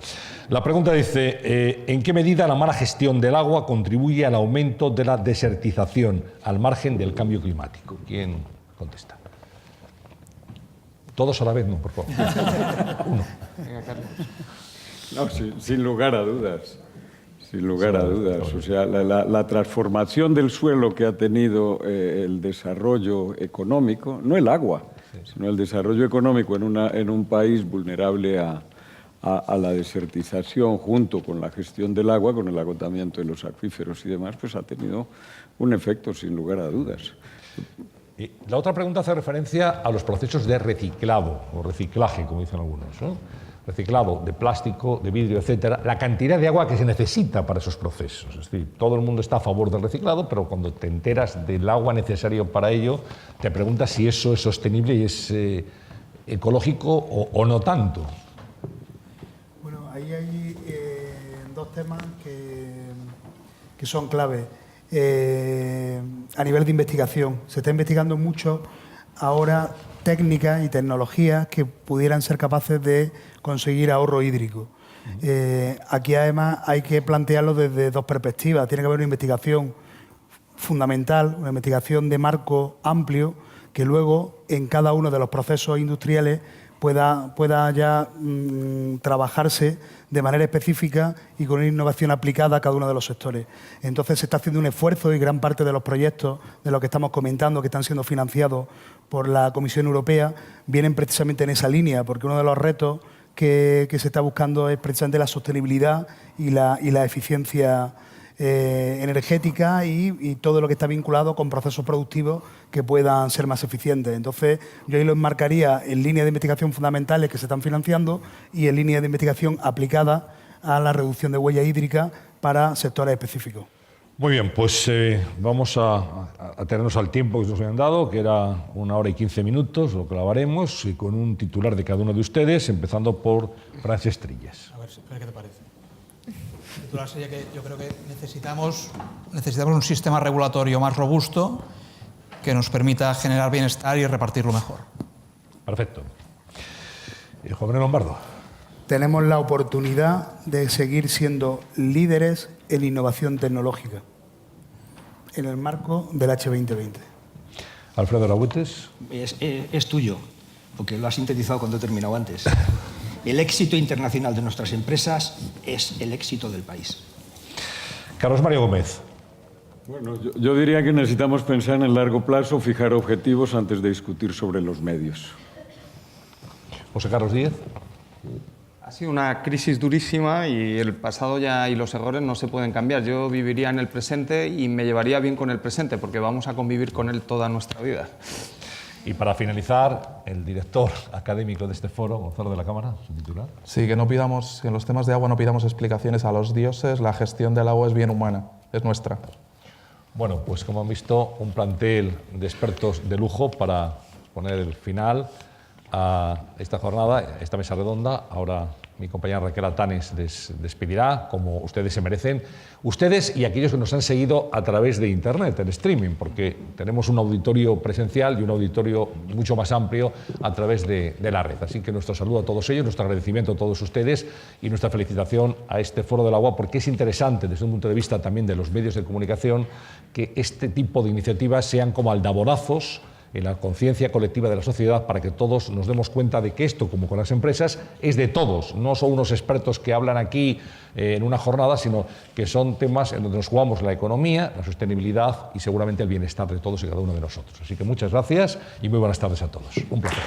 La pregunta dice, ¿en qué medida la mala gestión del agua contribuye al aumento de la desertización al margen del cambio climático? ¿Quién contesta? Todos a la vez, no, por favor. Uno. No, sin lugar a dudas. Sin lugar a dudas. O sea, la transformación del suelo que ha tenido el desarrollo económico, no el agua, sino el desarrollo económico en un país vulnerable a la desertización, junto con la gestión del agua, con el agotamiento de los acuíferos y demás, pues ha tenido un efecto, sin lugar a dudas. Y la otra pregunta hace referencia a los procesos de reciclado, o reciclaje, como dicen algunos, ¿no? Reciclado de plástico, de vidrio, etcétera, la cantidad de agua que se necesita para esos procesos. Es decir, todo el mundo está a favor del reciclado, pero cuando te enteras del agua necesario para ello, te preguntas si eso es sostenible y es ecológico o no tanto. Bueno, ahí hay dos temas que son clave. A nivel de investigación, se está investigando mucho ahora técnicas y tecnologías que pudieran ser capaces de conseguir ahorro hídrico. Aquí además hay que plantearlo desde dos perspectivas. Tiene que haber una investigación fundamental, una investigación de marco amplio que luego en cada uno de los procesos industriales pueda ya trabajarse de manera específica y con una innovación aplicada a cada uno de los sectores. Entonces se está haciendo un esfuerzo y gran parte de los proyectos de los que estamos comentando, que están siendo financiados por la Comisión Europea, vienen precisamente en esa línea, porque uno de los retos que se está buscando es precisamente la sostenibilidad y la eficiencia energética y todo lo que está vinculado con procesos productivos que puedan ser más eficientes. Entonces, yo ahí lo enmarcaría en líneas de investigación fundamentales que se están financiando y en líneas de investigación aplicadas a la reducción de huella hídrica para sectores específicos. Muy bien, pues vamos a tenernos al tiempo que nos habían dado, que era 1 hora y 15 minutos, lo clavaremos, y con un titular de cada uno de ustedes, empezando por Francesc Trillas. A ver qué te parece. El titular sería que yo creo que necesitamos un sistema regulatorio más robusto que nos permita generar bienestar y repartirlo mejor. Perfecto. Joven Lombardo. Tenemos la oportunidad de seguir siendo líderes en innovación tecnológica en el marco del H2020. Alfredo Rabuetes. Es tuyo, porque lo has sintetizado cuando he terminado antes. El éxito internacional de nuestras empresas es el éxito del país. Carlos Mario Gómez. Bueno, yo diría que necesitamos pensar en el largo plazo, fijar objetivos antes de discutir sobre los medios. José Carlos Díez. Ha sido una crisis durísima y el pasado ya y los errores no se pueden cambiar. Yo viviría en el presente y me llevaría bien con el presente porque vamos a convivir con él toda nuestra vida. Y para finalizar, el director académico de este foro, Gonzalo de la Cámara, su titular. Sí, que no pidamos, que en los temas de agua no pidamos explicaciones a los dioses, la gestión del agua es bien humana, es nuestra. Bueno, pues como han visto, un plantel de expertos de lujo para poner el final a esta jornada, esta mesa redonda. Ahora mi compañera Raquel Atanes les despedirá, como ustedes se merecen. Ustedes y aquellos que nos han seguido a través de Internet, en streaming, porque tenemos un auditorio presencial y un auditorio mucho más amplio a través de la red. Así que nuestro saludo a todos ellos, nuestro agradecimiento a todos ustedes y nuestra felicitación a este Foro del Agua, porque es interesante desde un punto de vista también de los medios de comunicación que este tipo de iniciativas sean como aldabonazos en la conciencia colectiva de la sociedad para que todos nos demos cuenta de que esto, como con las empresas, es de todos. No son unos expertos que hablan aquí en una jornada, sino que son temas en donde nos jugamos la economía, la sostenibilidad y seguramente el bienestar de todos y cada uno de nosotros. Así que muchas gracias y muy buenas tardes a todos. Un placer.